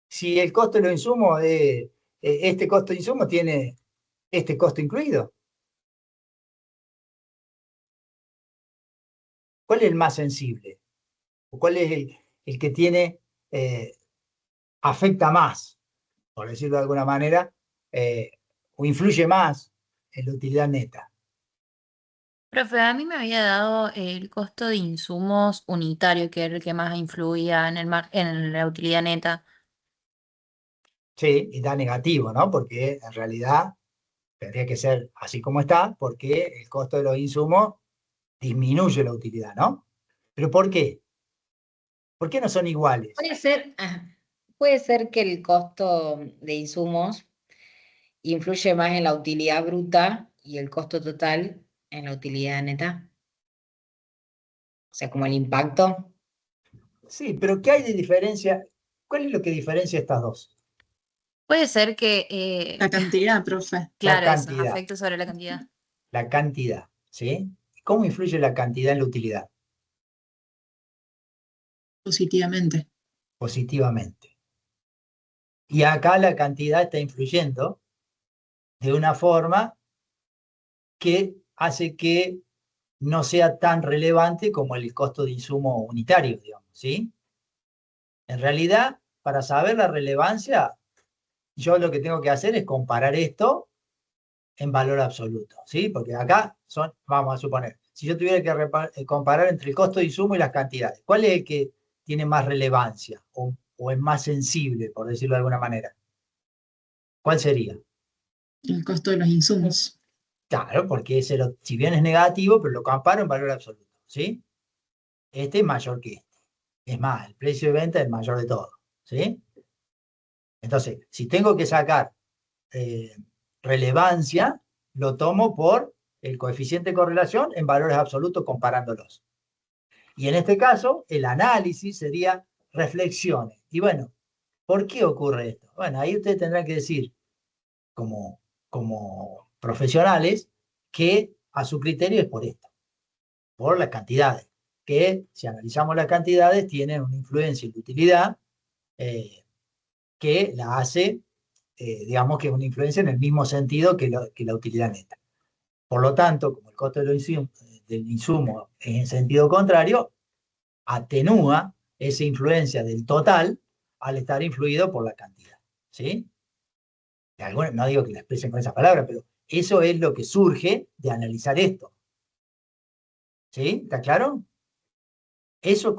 Si el costo de los insumos, este costo de insumos tiene este costo incluido. ¿Cuál es el más sensible? ¿O cuál es el que tiene, afecta más, por decirlo de alguna manera, o influye más en la utilidad neta? Profe, a mí me había dado el costo de insumos unitario, que era el que más influía en la utilidad neta. Sí, y da negativo, ¿no? Porque en realidad tendría que ser así como está, porque el costo de los insumos disminuye la utilidad, ¿no? ¿Pero por qué? ¿Por qué no son iguales? Puede ser que el costo de insumos influye más en la utilidad bruta y el costo total en la utilidad neta. O sea, como el impacto. Sí, pero ¿qué hay de diferencia? ¿Cuál es lo que diferencia estas dos? Puede ser que, La cantidad, profe. La claro, eso, cantidad, afecta sobre la cantidad. la cantidad, ¿sí? ¿Cómo influye la cantidad en la utilidad? Positivamente. Positivamente. Y acá la cantidad está influyendo de una forma que hace que no sea tan relevante como el costo de insumo unitario, digamos, ¿sí? En realidad, para saber la relevancia, yo lo que tengo que hacer es comparar esto en valor absoluto, ¿sí? Porque acá son, vamos a suponer, si yo tuviera que comparar entre el costo de insumo y las cantidades, ¿cuál es el que tiene más relevancia o es más sensible, por decirlo de alguna manera? ¿Cuál sería? El costo de los insumos. Claro, porque ese si bien es negativo, pero lo comparo en valor absoluto, ¿sí? Este es mayor que este. Es más, el precio de venta es el mayor de todo, ¿sí? Entonces, si tengo que sacar eh, relevancia, lo tomo por el coeficiente de correlación en valores absolutos comparándolos. Y en este caso, el análisis sería reflexiones. Y bueno, ¿por qué ocurre esto? Bueno, ahí ustedes tendrán que decir, como profesionales, que a su criterio es por esto, por las cantidades, que si analizamos las cantidades tienen una influencia en la utilidad que la hace, digamos que es una influencia en el mismo sentido que la utilidad neta. Por lo tanto, como el costo del insumo es en sentido contrario, atenúa esa influencia del total al estar influido por la cantidad. ¿Sí? No digo que la expresen con esa palabra, pero eso es lo que surge de analizar esto. ¿Sí? ¿Está claro? Eso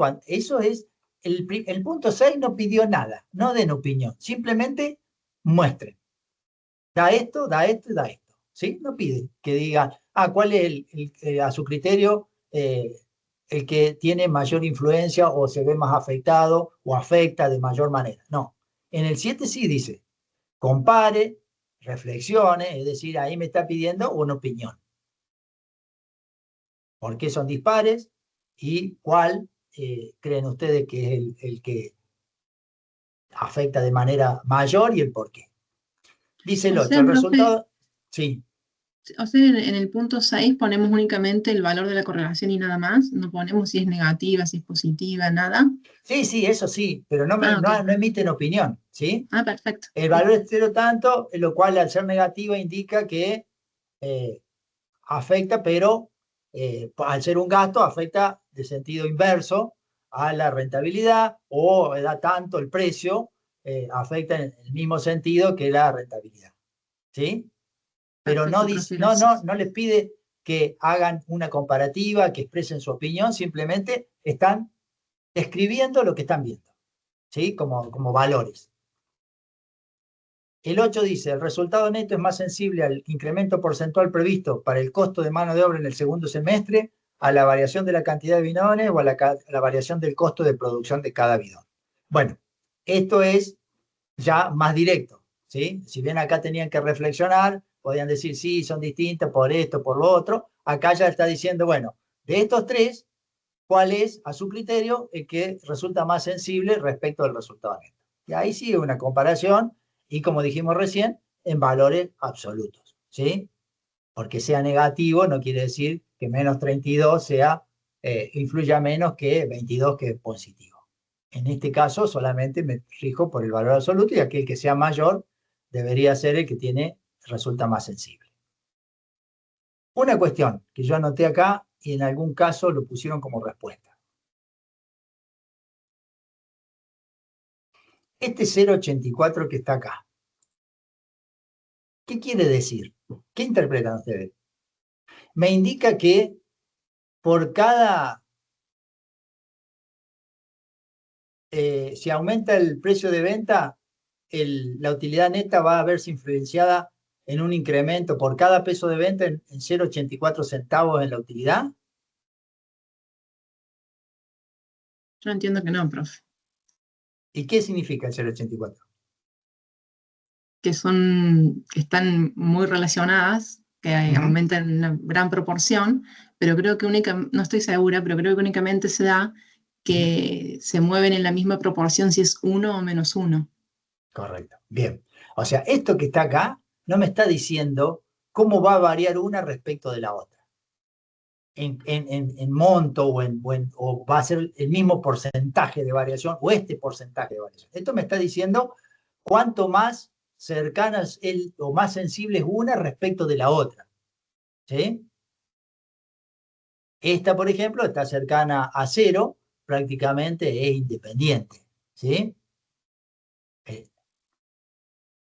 es, el punto 6 no pidió nada, no den opinión, simplemente muestren. Da esto, da esto y da esto. ¿Sí? No pide que digan, ¿cuál es a su criterio el que tiene mayor influencia o se ve más afectado o afecta de mayor manera? No. En el 7 sí dice, compare, reflexione, es decir, ahí me está pidiendo una opinión. ¿Por qué son dispares? ¿Y cuál creen ustedes que es el que afecta de manera mayor y el por qué? Dice el O 8, sea, el profe, resultado, sí. o sea, en el punto 6 ponemos únicamente el valor de la correlación y nada más. No ponemos si es negativa, si es positiva, nada. Sí, sí, eso sí, pero no, Ah, ok. no emiten opinión, ¿sí? Ah, perfecto. El Sí. valor es cero tanto, lo cual al ser negativa indica que eh, afecta, pero al ser un gasto afecta de sentido inverso a la rentabilidad o da tanto el precio, afecta en el mismo sentido que la rentabilidad, ¿sí? Pero Perfecto, profe, gracias. no les pide que hagan una comparativa, que expresen su opinión, simplemente están describiendo lo que están viendo, ¿sí? Como valores. El 8 dice, el resultado neto es más sensible al incremento porcentual previsto para el costo de mano de obra en el segundo semestre, a la variación de la cantidad de bidones o a la variación del costo de producción de cada bidón. Bueno, esto es ya más directo, ¿sí? Si bien acá tenían que reflexionar, podían decir, sí, son distintas por esto, por lo otro, acá ya está diciendo, bueno, de estos tres, ¿cuál es, a su criterio, el que resulta más sensible respecto al resultado neto? Y ahí sigue una comparación y, como dijimos recién, en valores absolutos, ¿sí? Porque sea negativo no quiere decir que menos 32 influya menos que 22 que es positivo. En este caso solamente me rijo por el valor absoluto y aquel que sea mayor debería ser el que resulta más sensible. Una cuestión que yo anoté acá y en algún caso lo pusieron como respuesta. Este 0,84 que está acá, ¿qué quiere decir? ¿Qué interpretan ustedes? Me indica que por cada, si aumenta el precio de venta, la utilidad neta va a verse influenciada en un incremento por cada peso de venta en 0,84 centavos en la utilidad. Yo entiendo que no, profe. ¿Y qué significa el 0,84? Que están muy relacionadas, que aumentan en una gran proporción, pero creo que no estoy segura, pero creo que únicamente se da que se mueven en la misma proporción si es 1 o menos 1. Correcto. Bien. O sea, esto que está acá no me está diciendo cómo va a variar una respecto de la otra. En monto o va a ser el mismo porcentaje de variación o este porcentaje de variación. Esto me está diciendo cuánto más cercanas o más sensible es una respecto de la otra. ¿Sí? Esta, por ejemplo, está cercana a 0, prácticamente es independiente. ¿Sí?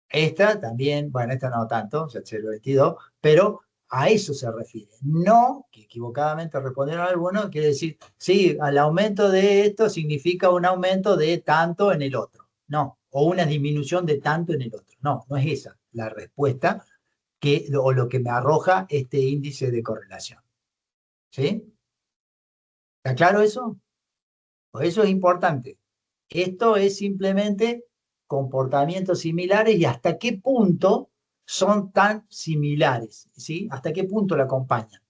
Esta también, bueno, esta no tanto, o sea, 0,22, pero a eso se refiere. No, que equivocadamente respondieron algunos, quiere decir, sí, al aumento de esto significa un aumento de tanto en el otro. No, o una disminución de tanto en el otro. No, no es esa la respuesta o lo que me arroja este índice de correlación. ¿Sí? ¿Está claro eso? Pues eso es importante. Esto es simplemente comportamientos similares y hasta qué punto son tan similares, ¿sí? ¿Hasta qué punto la acompañan?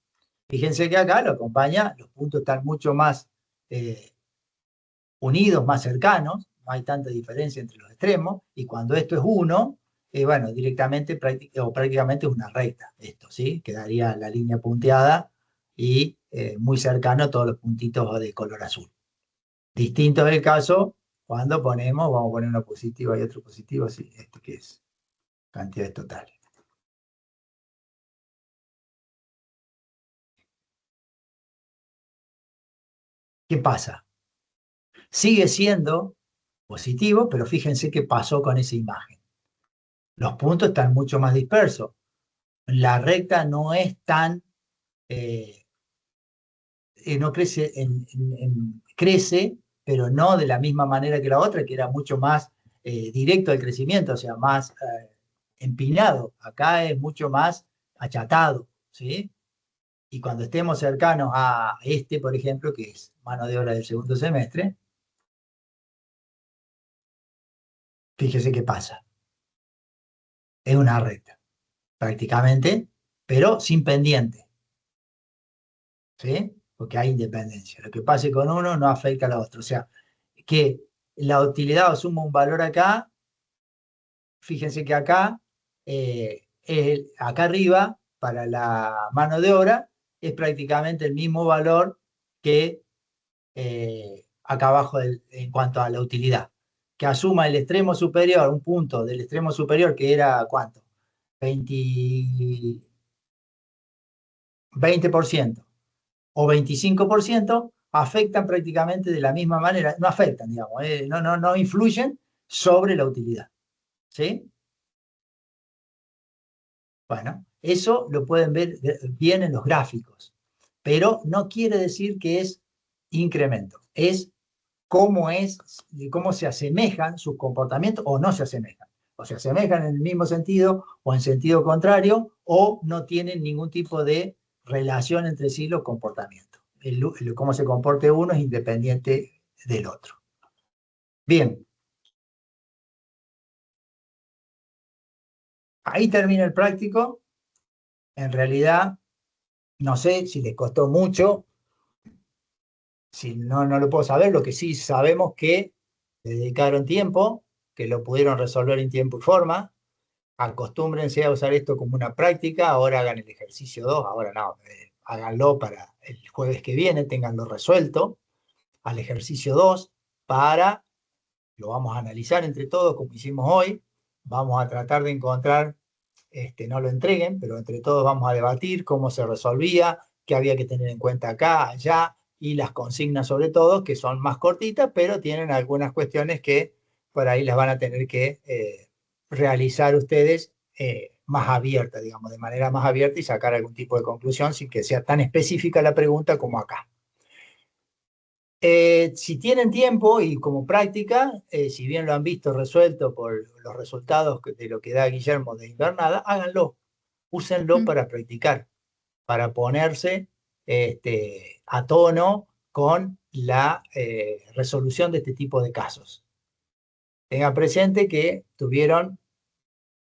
Fíjense que acá lo acompaña, los puntos están mucho más unidos, más cercanos, no hay tanta diferencia entre los extremos, y cuando esto es 1, bueno, directamente o prácticamente es una recta, esto, ¿sí? Quedaría la línea punteada y muy cercano a todos los puntitos de color azul. Distinto es el caso cuando vamos a poner uno positivo y otro positivo, así, esto que es cantidades totales. ¿Qué pasa? Sigue siendo positivo, pero fíjense qué pasó con esa imagen. Los puntos están mucho más dispersos. La recta no es tan, no crece, crece, pero no de la misma manera que la otra, que era mucho más directo al crecimiento, o sea, más empinado. Acá es mucho más achatado, ¿sí? Y cuando estemos cercanos a este, por ejemplo, que es mano de obra del segundo semestre, fíjese qué pasa. Es una recta, prácticamente, pero sin pendiente. ¿Sí? Porque hay independencia. Lo que pase con uno no afecta a la otra. O sea, que la utilidad asuma un valor acá, fíjense que acá, acá arriba, para la mano de obra, es prácticamente el mismo valor que acá abajo en cuanto a la utilidad. Que asuma el extremo superior, un punto del extremo superior que era, ¿cuánto? 20% o 25%, afectan prácticamente de la misma manera, no afectan, digamos, no influyen sobre la utilidad. ¿Sí? Bueno, eso lo pueden ver bien en los gráficos, pero no quiere decir que es incremento, es cómo se asemejan sus comportamientos o no se asemejan. O se asemejan en el mismo sentido o en sentido contrario o no tienen ningún tipo de relación entre sí los comportamientos. Cómo se comporte uno es independiente del otro. Bien. Ahí termina el práctico. En realidad, no sé si les costó mucho. Si no lo puedo saber. Lo que sí sabemos que le dedicaron tiempo, que lo pudieron resolver en tiempo y forma. Acostúmbrense a usar esto como una práctica. Ahora hagan el ejercicio 2. Ahora no. Háganlo para el jueves que viene. Ténganlo resuelto. Al ejercicio 2. lo vamos a analizar entre todos como hicimos hoy, vamos a tratar de encontrar, no lo entreguen, pero entre todos vamos a debatir cómo se resolvía, qué había que tener en cuenta acá, allá, y las consignas sobre todo, que son más cortitas, pero tienen algunas cuestiones que por ahí las van a tener que realizar ustedes más abierta, digamos, de manera más abierta y sacar algún tipo de conclusión sin que sea tan específica la pregunta como acá. Si tienen tiempo y como práctica, si bien lo han visto resuelto por los resultados de lo que da Guillermo de Invernada, háganlo, úsenlo para practicar, para ponerse a tono con la resolución de este tipo de casos. Tengan presente que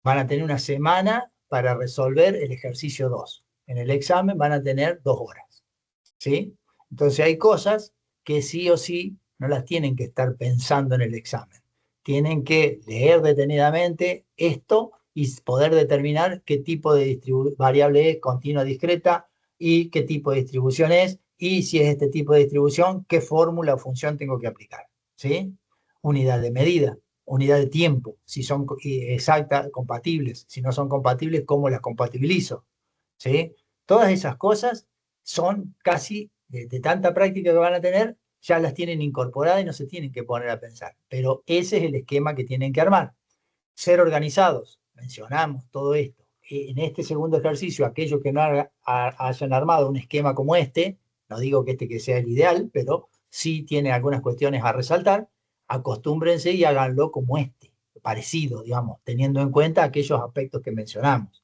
van a tener una semana para resolver el ejercicio 2. En el examen van a tener 2 horas, ¿sí? Entonces hay cosas que sí o sí no las tienen que estar pensando en el examen. Tienen que leer detenidamente esto y poder determinar qué tipo de variable es continua discreta y qué tipo de distribución es, y si es este tipo de distribución, qué fórmula o función tengo que aplicar, ¿sí? Unidad de medida, unidad de tiempo, si son exactas, compatibles, si no son compatibles, cómo las compatibilizo, ¿sí? Todas esas cosas son casi de tanta práctica que van a tener, ya las tienen incorporadas y no se tienen que poner a pensar. Pero ese es el esquema que tienen que armar. Ser organizados, mencionamos todo esto. En este segundo ejercicio, aquellos que no hayan armado un esquema como este, no digo que que sea el ideal, pero sí tiene algunas cuestiones a resaltar, acostúmbrense y háganlo como este, parecido, digamos, teniendo en cuenta aquellos aspectos que mencionamos,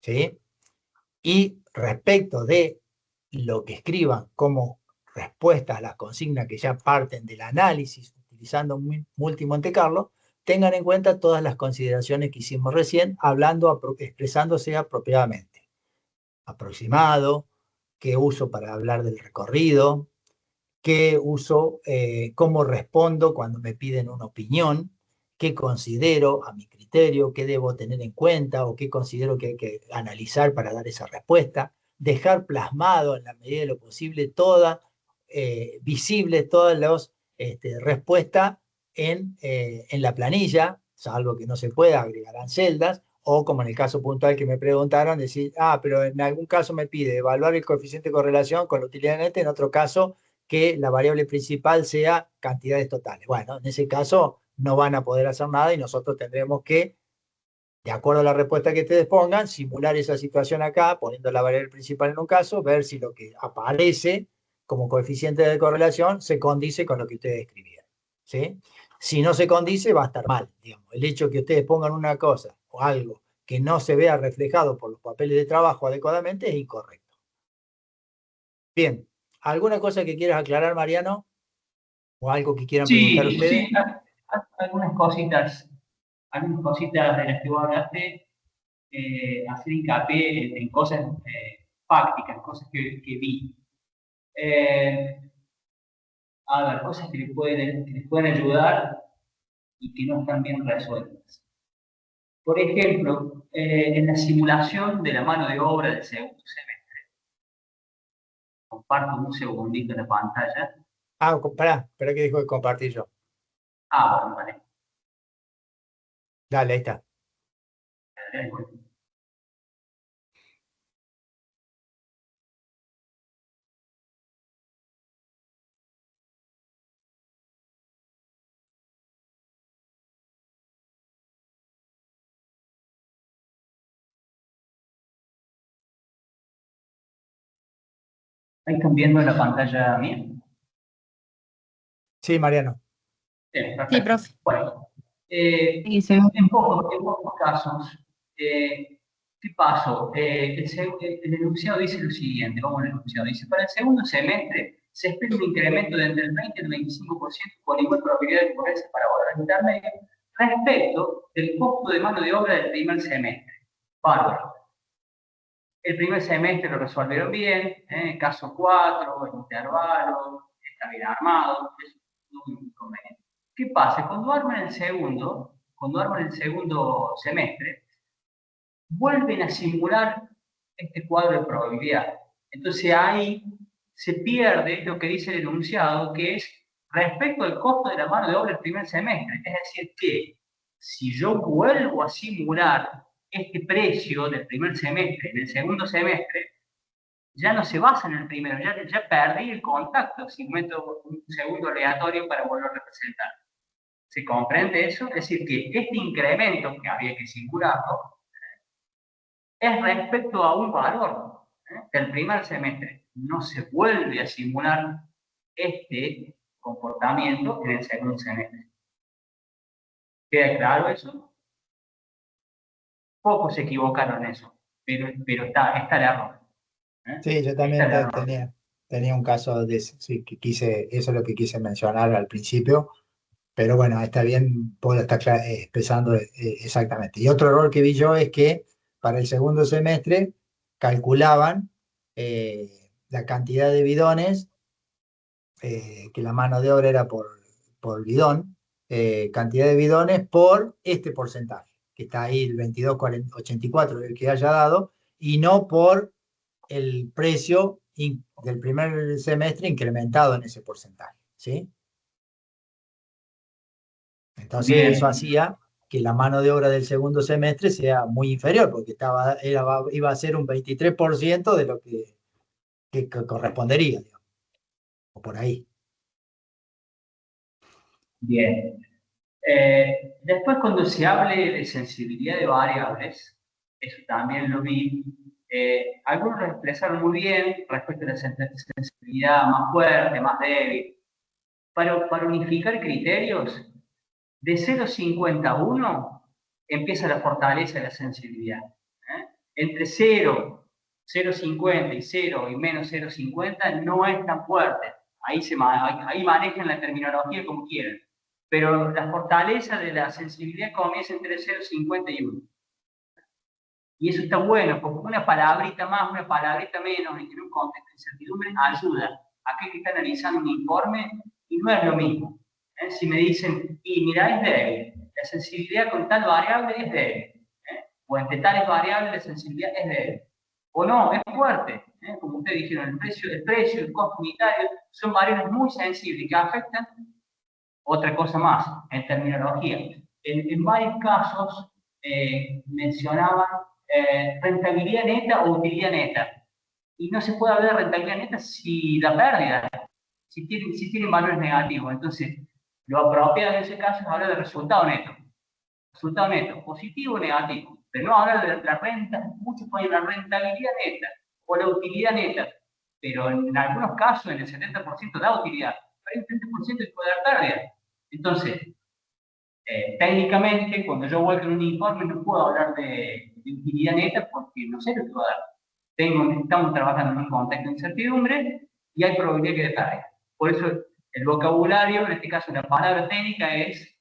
¿sí? Y respecto de lo que escriban como respuestas a las consignas que ya parten del análisis utilizando Multi-Monte Carlo, tengan en cuenta todas las consideraciones que hicimos recién, expresándose apropiadamente. Aproximado, qué uso para hablar del recorrido, qué uso, cómo respondo cuando me piden una opinión, qué considero a mi criterio, qué debo tener en cuenta o qué considero que hay que analizar para dar esa respuesta, dejar plasmado en la medida de lo posible visible todas las respuestas en la planilla, salvo que no se pueda, agregarán celdas, o como en el caso puntual que me preguntaron, decir, pero en algún caso me pide evaluar el coeficiente de correlación con la utilidad neta, en otro caso que la variable principal sea cantidades totales. Bueno, en ese caso no van a poder hacer nada y nosotros tendremos que, de acuerdo a la respuesta que ustedes pongan, simular esa situación acá, poniendo la variable principal en un caso, ver si lo que aparece como coeficiente de correlación se condice con lo que ustedes escribieron, ¿sí? Si no se condice, va a estar mal, digamos. El hecho de que ustedes pongan una cosa o algo que no se vea reflejado por los papeles de trabajo adecuadamente es incorrecto. Bien, ¿alguna cosa que quieras aclarar, Mariano? ¿O algo que quieran preguntar ustedes? Sí, algunas cositas de las que vos hablaste, hacer hincapié en cosas prácticas, cosas que vi. A ver, cosas que les pueden ayudar y que no están bien resueltas. Por ejemplo, en la simulación de la mano de obra del segundo semestre, comparto un segundito la pantalla. Espera que dijo que compartí yo. Bueno, vale. Dale, ahí está. ¿Ahí están viendo la pantalla mía? Sí, Mariano. Sí, profe. Bueno, en pocos casos, ¿qué pasó? El enunciado dice lo siguiente, vamos al enunciado, dice, para el segundo semestre se espera un incremento de entre el 20 y el 25% con igual probabilidad de ocurrencia para valores intermedios respecto del costo de mano de obra del primer semestre. Bárbaro. El primer semestre lo resolvieron bien, caso 4, el intervalo, está bien armado, es un inconveniente. ¿Qué pasa? Cuando arman el segundo semestre, vuelven a simular este cuadro de probabilidad. Entonces ahí se pierde lo que dice el enunciado, que es respecto al costo de la mano de obra del primer semestre. Es decir, que si yo vuelvo a simular este precio del primer semestre en el segundo semestre, ya no se basa en el primero, ya perdí el contacto si meto un segundo aleatorio para volver a representar. ¿Se comprende eso? Es decir, que este incremento que había que simularlo es respecto a un valor del primer semestre. No se vuelve a simular este comportamiento en el segundo semestre. ¿Queda claro eso? Pocos se equivocaron en eso, pero está el error. Sí, yo también tenía un caso de ese, sí, que eso es lo que quise mencionar al principio, pero bueno, está bien, Paul está expresando exactamente. Y otro error que vi yo es que para el segundo semestre calculaban la cantidad de bidones, que la mano de obra era por bidón, cantidad de bidones por este porcentaje, que está ahí el 22,84 el que haya dado, y no por el precio del primer semestre incrementado en ese porcentaje, ¿sí? Entonces Bien. eso hacía que la mano de obra del segundo semestre sea muy inferior, porque iba a ser un 23% de lo que correspondería, digamos, o por ahí. Bien. Después, cuando se hable de sensibilidad de variables, eso también lo vi, algunos lo expresaron muy bien respecto a la sensibilidad más fuerte, más débil. Para unificar criterios, de 0,51 empieza la fortaleza de la sensibilidad. Entre 0,50 y 0 y menos 0,50 no es tan fuerte. Ahí manejan la terminología como quieran. Pero la fortaleza de la sensibilidad comienza entre 0,50 y 1. Y eso está bueno, porque una palabrita más, una palabrita menos, en un contexto de incertidumbre, ayuda a aquel que está analizando un informe y no es lo mismo. Si me dicen, y mira, es débil, la sensibilidad con tal variable es débil, o entre tales variables la sensibilidad es débil, o no, es fuerte, como ustedes dijeron, el precio, el costo unitario, son variables muy sensibles que afectan. Otra cosa más, en terminología. En varios casos mencionaban rentabilidad neta o utilidad neta. Y no se puede hablar de rentabilidad neta si la pérdida, si tienen valores negativos. Entonces, lo apropiado en ese caso es hablar de resultado neto. Resultado neto, positivo o negativo. Pero no hablar de la renta, muchos ponen la rentabilidad neta o la utilidad neta. Pero en algunos casos, en el 70% da utilidad, pero en el 30% puede dar pérdida. Entonces, técnicamente, cuando yo vuelvo en un informe, no puedo hablar de utilidad neta porque no sé lo que va a dar. Estamos trabajando en un contexto de incertidumbre y hay probabilidad que descargue. Por eso, el vocabulario, en este caso la palabra técnica, es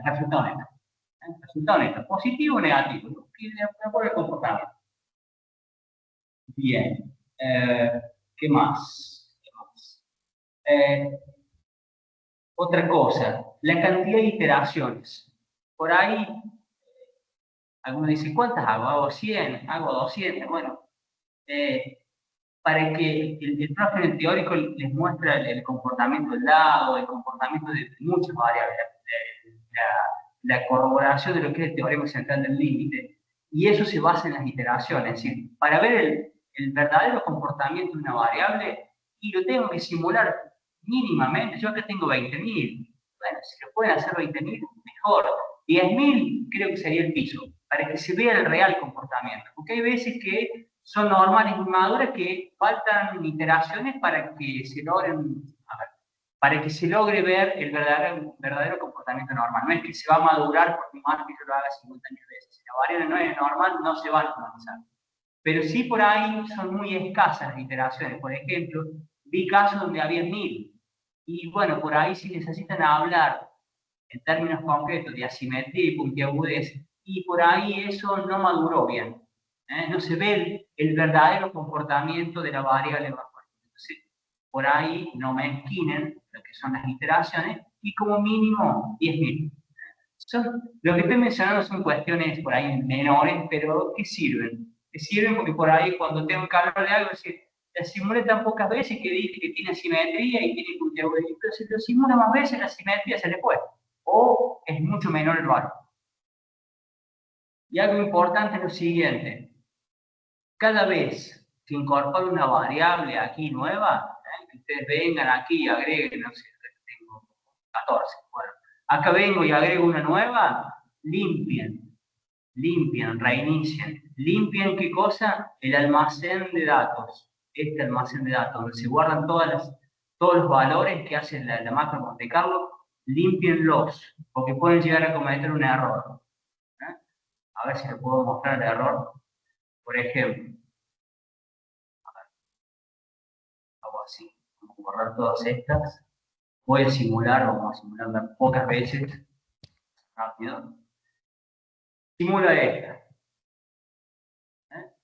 resultado neto. Resultado neto, positivo o negativo, ¿no? De acuerdo al comportamiento. Bien. ¿Qué más? Otra cosa, la cantidad de iteraciones. Por ahí, algunos dicen, ¿cuántas hago? ¿Hago 100? ¿Hago 200? Bueno, para que el profe en el teórico les muestra el comportamiento del dado, el comportamiento de muchas variables, la corroboración de lo que es el teorema central del límite, y eso se basa en las iteraciones. Es decir, para ver el verdadero comportamiento de una variable, y lo tengo que simular mínimamente. Yo acá tengo 20.000. Bueno, si lo pueden hacer 20.000, mejor. 10.000 creo que sería el piso, para que se vea el real comportamiento. Porque hay veces que son normales y maduras que faltan iteraciones para que se logre ver el verdadero comportamiento normal. No es que se va a madurar porque más que yo lo haga 50.000 veces. Si la variable no es normal, no se va a normalizar. Pero sí por ahí son muy escasas las iteraciones. Por ejemplo, vi casos donde había 1.000. Y bueno, por ahí sí necesitan hablar en términos concretos de asimetría y puntiagudez, y por ahí eso no maduró bien. No se ve el verdadero comportamiento de la variable bajo. Entonces, por ahí no me esquinen lo que son las iteraciones, y como mínimo 10.000. Lo que estoy mencionando son cuestiones por ahí menores, pero que sirven. Que sirven porque por ahí cuando tengo que hablar de algo, decir, La simulé tan pocas veces que dije que tiene simetría y tiene puntiagudo. Pero si lo simula más veces, la simetría se le fue. O es mucho menor el valor. Y algo importante es lo siguiente. Cada vez que incorporo una variable aquí nueva, que ustedes vengan aquí y agreguen, no sé, tengo 14. Bueno, acá vengo y agrego una nueva, limpien, reinicien. ¿Limpien qué cosa? El almacén de datos. Este almacén de datos, donde se guardan todos los valores que hace la macro Monte Carlo, limpienlos, porque pueden llegar a cometer un error. A ver si les puedo mostrar el error. Por ejemplo, hago así, vamos a borrar todas estas. Voy a simular, vamos a simularla pocas veces. Rápido. Simula esta.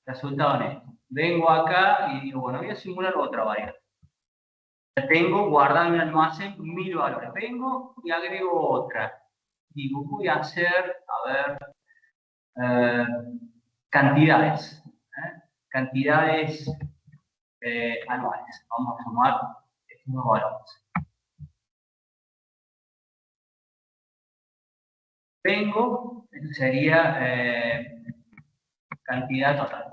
Resultado neto. Vengo acá y digo, bueno, voy a simular otra variable. Ya tengo guardado en el almacén 1000 valores. Vengo y agrego otra. Digo, voy a hacer, a ver, cantidades. Cantidades anuales. Vamos a sumar estos nuevos valores. Vengo, eso sería cantidad total.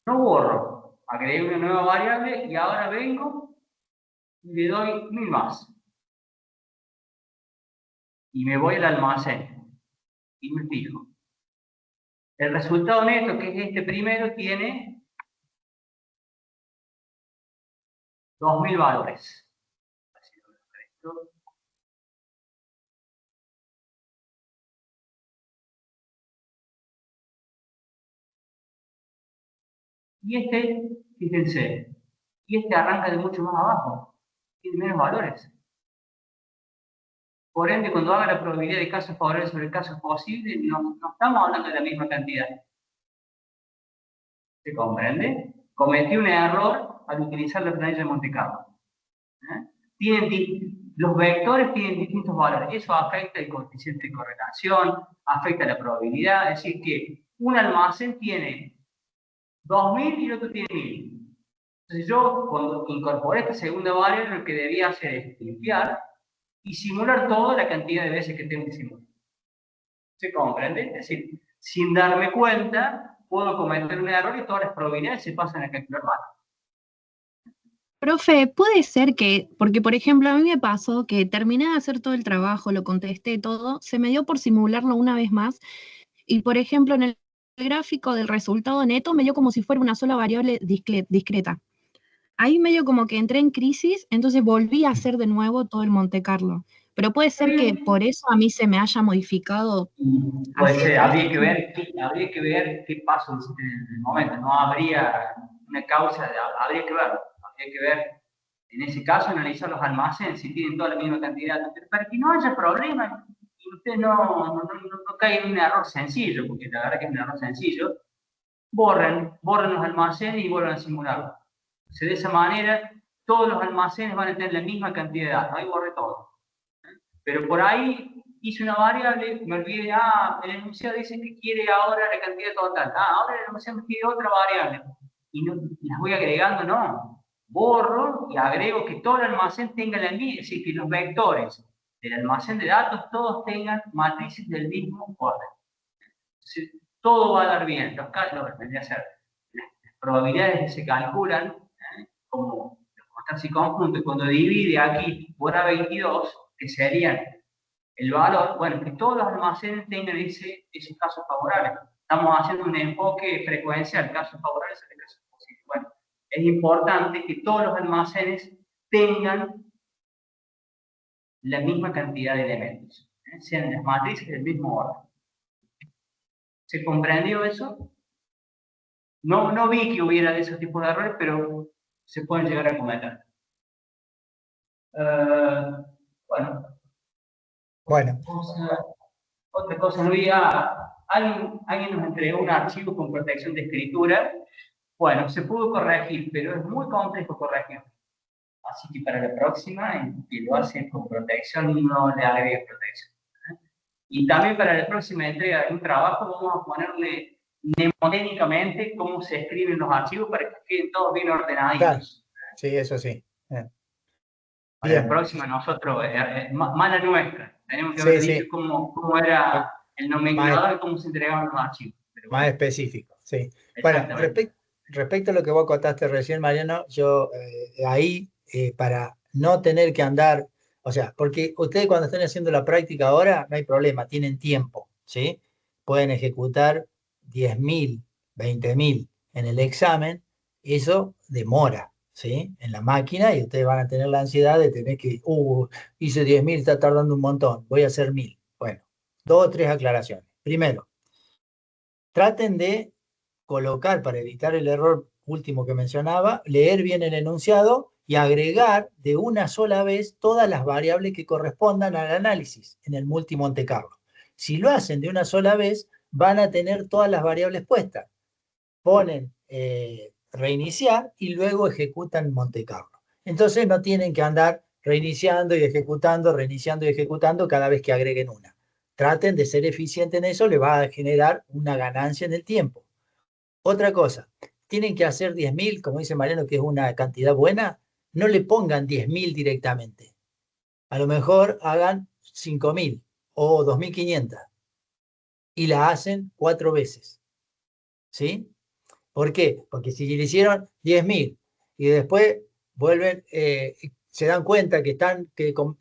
No borro, agregué una nueva variable y ahora vengo y le doy 1000 más. Y me voy al almacén y me fijo. El resultado neto, que es este primero, tiene 2000 valores. Y este, fíjense, y este arranca de mucho más abajo, tiene menos valores. Por ende, cuando haga la probabilidad de casos favorables sobre casos posibles, no estamos hablando de la misma cantidad. ¿Se comprende? Cometí un error al utilizar la planilla de Monte Carlo. Los vectores tienen distintos valores. Eso afecta el coeficiente de correlación, afecta la probabilidad. Es decir, que un almacén tiene 2000 y el otro tiene 1000. Entonces yo, cuando incorporé esta segunda variable, lo que debía hacer es limpiar y simular toda la cantidad de veces que tengo que simular. ¿Se comprende? Es decir, sin darme cuenta, puedo cometer un error y todas las probabilidades se pasan a calcular mal. Profe, puede ser que, porque por ejemplo a mí me pasó que terminé de hacer todo el trabajo, lo contesté todo, se me dio por simularlo una vez más y por ejemplo en el gráfico del resultado neto me dio como si fuera una sola variable discreta. Ahí medio como que entré en crisis, entonces volví a hacer de nuevo todo el Monte Carlo. Pero puede ser que por eso a mí se me haya modificado. Pues habría que ver qué pasó en el momento. No habría una causa, habría que verlo. Habría que ver, en ese caso, analizar los almacenes si tienen toda la misma cantidad. Pero para que no haya problema y usted no caiga en un error sencillo, porque la verdad que es un error sencillo, borren los almacenes y vuelvan a simularlo. De esa manera, todos los almacenes van a tener la misma cantidad de datos. Ahí borré todo. Pero por ahí hice una variable, me olvidé, el enunciado dice que quiere ahora la cantidad total. Ahora el enunciado me pide otra variable. Y no, las voy agregando, no. Borro y agrego que todo el almacén tenga la misma, es decir, que los vectores del almacén de datos todos tengan matrices del mismo orden. Entonces, todo va a dar bien. Las probabilidades que se calculan como los constantes y conjuntos, cuando divide aquí por A22, que serían el valor, bueno, que todos los almacenes tengan esos casos favorables. Estamos haciendo un enfoque frecuencial, casos favorables sobre casos posibles. Bueno, es importante que todos los almacenes tengan la misma cantidad de elementos, sean las matrices del mismo orden. ¿Se comprendió eso? No vi que hubiera de esos tipos de errores, pero se pueden llegar a cometer. Bueno. Otra cosa, no había, alguien nos entregó un archivo con protección de escritura. Bueno, se pudo corregir, pero es muy complejo corregir. Así que para la próxima, que lo hacen con protección, no le agregue protección. Y también para la próxima entrega de un trabajo, vamos a ponerle mnemotécnicamente cómo se escriben los archivos para que queden todos bien ordenaditos. Claro. Sí, eso sí. Para la Bien. próxima nosotros, mala nuestra, tenemos que Sí, haber sí. dicho cómo era el nomenclador y cómo se entregaban los archivos. Pero Más bueno, específico, sí. Bueno, exactamente. respecto a lo que vos contaste recién, Mariano, yo ahí, para no tener que andar, o sea, porque ustedes cuando estén haciendo la práctica ahora, no hay problema, tienen tiempo, ¿sí? Pueden ejecutar 10.000, 20.000 en el examen, eso demora, ¿sí? En la máquina, y ustedes van a tener la ansiedad de tener que, hice 10.000, está tardando un montón, voy a hacer 1.000. Bueno, 2 o 3 aclaraciones. Primero, traten de colocar, para evitar el error último que mencionaba, leer bien el enunciado y agregar de una sola vez todas las variables que correspondan al análisis en el multi-Monte Carlo. Si lo hacen de una sola vez, van a tener todas las variables puestas. Ponen reiniciar y luego ejecutan Monte Carlo. Entonces no tienen que andar reiniciando y ejecutando, reiniciando y ejecutando cada vez que agreguen una. Traten de ser eficientes en eso, le va a generar una ganancia en el tiempo. Otra cosa, tienen que hacer 10.000, como dice Mariano, que es una cantidad buena, no le pongan 10.000 directamente. A lo mejor hagan 5.000 o 2.500 y la hacen 4 veces. ¿Sí? ¿Por qué? Porque si le hicieron 10.000 y después vuelven, se dan cuenta que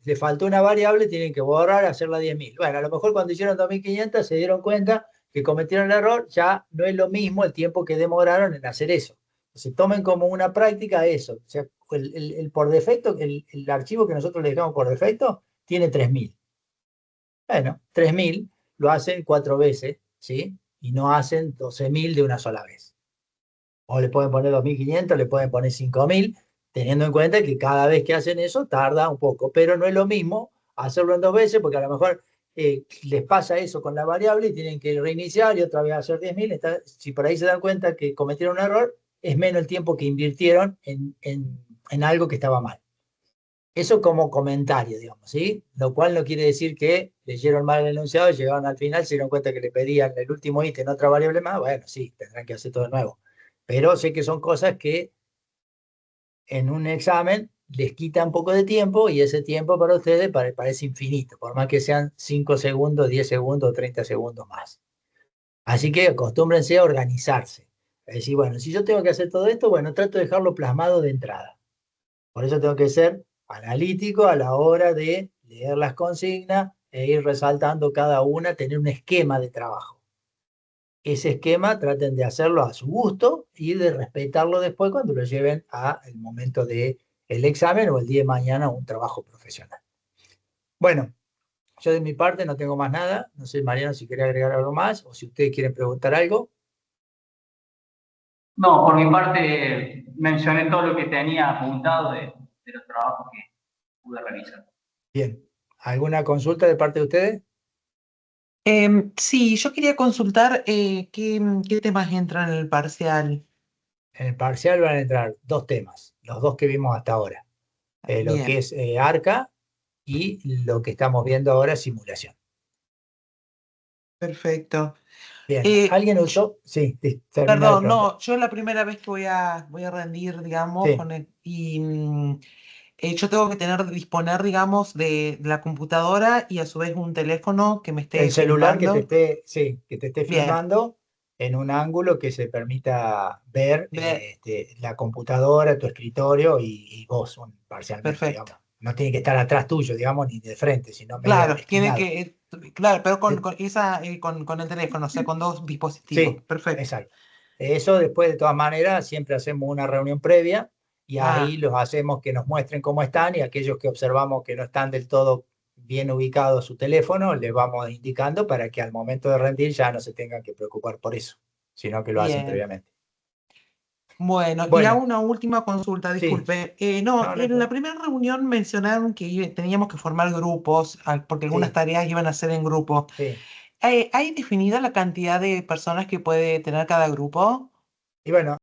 le faltó una variable, tienen que borrar, hacerla 10.000. Bueno, a lo mejor cuando hicieron 2.500 se dieron cuenta que cometieron el error, ya no es lo mismo el tiempo que demoraron en hacer eso. Entonces tomen como una práctica eso. O sea, por defecto, el archivo que nosotros le dejamos por defecto tiene 3.000. Bueno, 3.000 lo hacen 4 veces, ¿sí? Y no hacen 12.000 de una sola vez. O le pueden poner 2.500, le pueden poner 5.000, teniendo en cuenta que cada vez que hacen eso tarda un poco, pero no es lo mismo hacerlo en 2 veces, porque a lo mejor les pasa eso con la variable y tienen que reiniciar y otra vez hacer 10.000. Si por ahí se dan cuenta que cometieron un error, es menos el tiempo que invirtieron en algo que estaba mal. Eso como comentario, digamos, ¿sí? Lo cual no quiere decir que leyeron mal el enunciado, llegaron al final, se dieron cuenta que le pedían el último ítem otra variable más, bueno, sí, tendrán que hacer todo de nuevo. Pero sé que son cosas que en un examen les quita un poco de tiempo y ese tiempo para ustedes parece infinito, por más que sean 5 segundos, 10 segundos, 30 segundos más. Así que acostúmbrense a organizarse. Es decir, bueno, si yo tengo que hacer todo esto, bueno, trato de dejarlo plasmado de entrada. Por eso tengo que ser analítico a la hora de leer las consignas e ir resaltando cada una, tener un esquema de trabajo. Ese esquema traten de hacerlo a su gusto y de respetarlo después cuando lo lleven al momento del examen o el día de mañana un trabajo profesional. Bueno, yo de mi parte no tengo más nada. No sé, Mariano, si quiere agregar algo más o si ustedes quieren preguntar algo. No, por mi parte mencioné todo lo que tenía apuntado de los trabajos que pude realizar. Bien. ¿Alguna consulta de parte de ustedes? Sí, yo quería consultar qué temas entran en el parcial. En el parcial van a entrar 2 temas, los 2 que vimos hasta ahora. Lo Bien, que es ARCA y lo que estamos viendo ahora, simulación. perfecto. Bien, Eh, ¿alguien usó? Sí, termina de Perdón, preguntar. no, yo es la primera vez que voy a rendir, digamos, Sí, yo tengo que disponer, digamos, de la computadora y a su vez un teléfono que me el esté celular que te filmando. esté, sí, que te esté Bien, filmando en un ángulo que se permita ver bien, la computadora, tu escritorio y vos parcialmente, perfecto. digamos. No tiene que estar atrás tuyo, digamos, ni de frente, sino medio Claro, tiene esquinado. que, claro, pero De- con el teléfono, o sea, con 2 dispositivos. Sí, Perfecto. exacto. Eso después, de todas maneras, siempre hacemos una reunión previa y ahí Ah, los hacemos que nos muestren cómo están y aquellos que observamos que no están del todo bien ubicados su teléfono, les vamos indicando para que al momento de rendir ya no se tengan que preocupar por eso, sino que lo hacen bien. previamente. Bueno, y hago Bueno, una última consulta, sí, disculpe. No, no, no hay en la problema. primera reunión mencionaron que teníamos que formar grupos, porque algunas Sí, tareas iban a ser en grupo. sí. ¿Hay definida la cantidad de personas que puede tener cada grupo? Y bueno,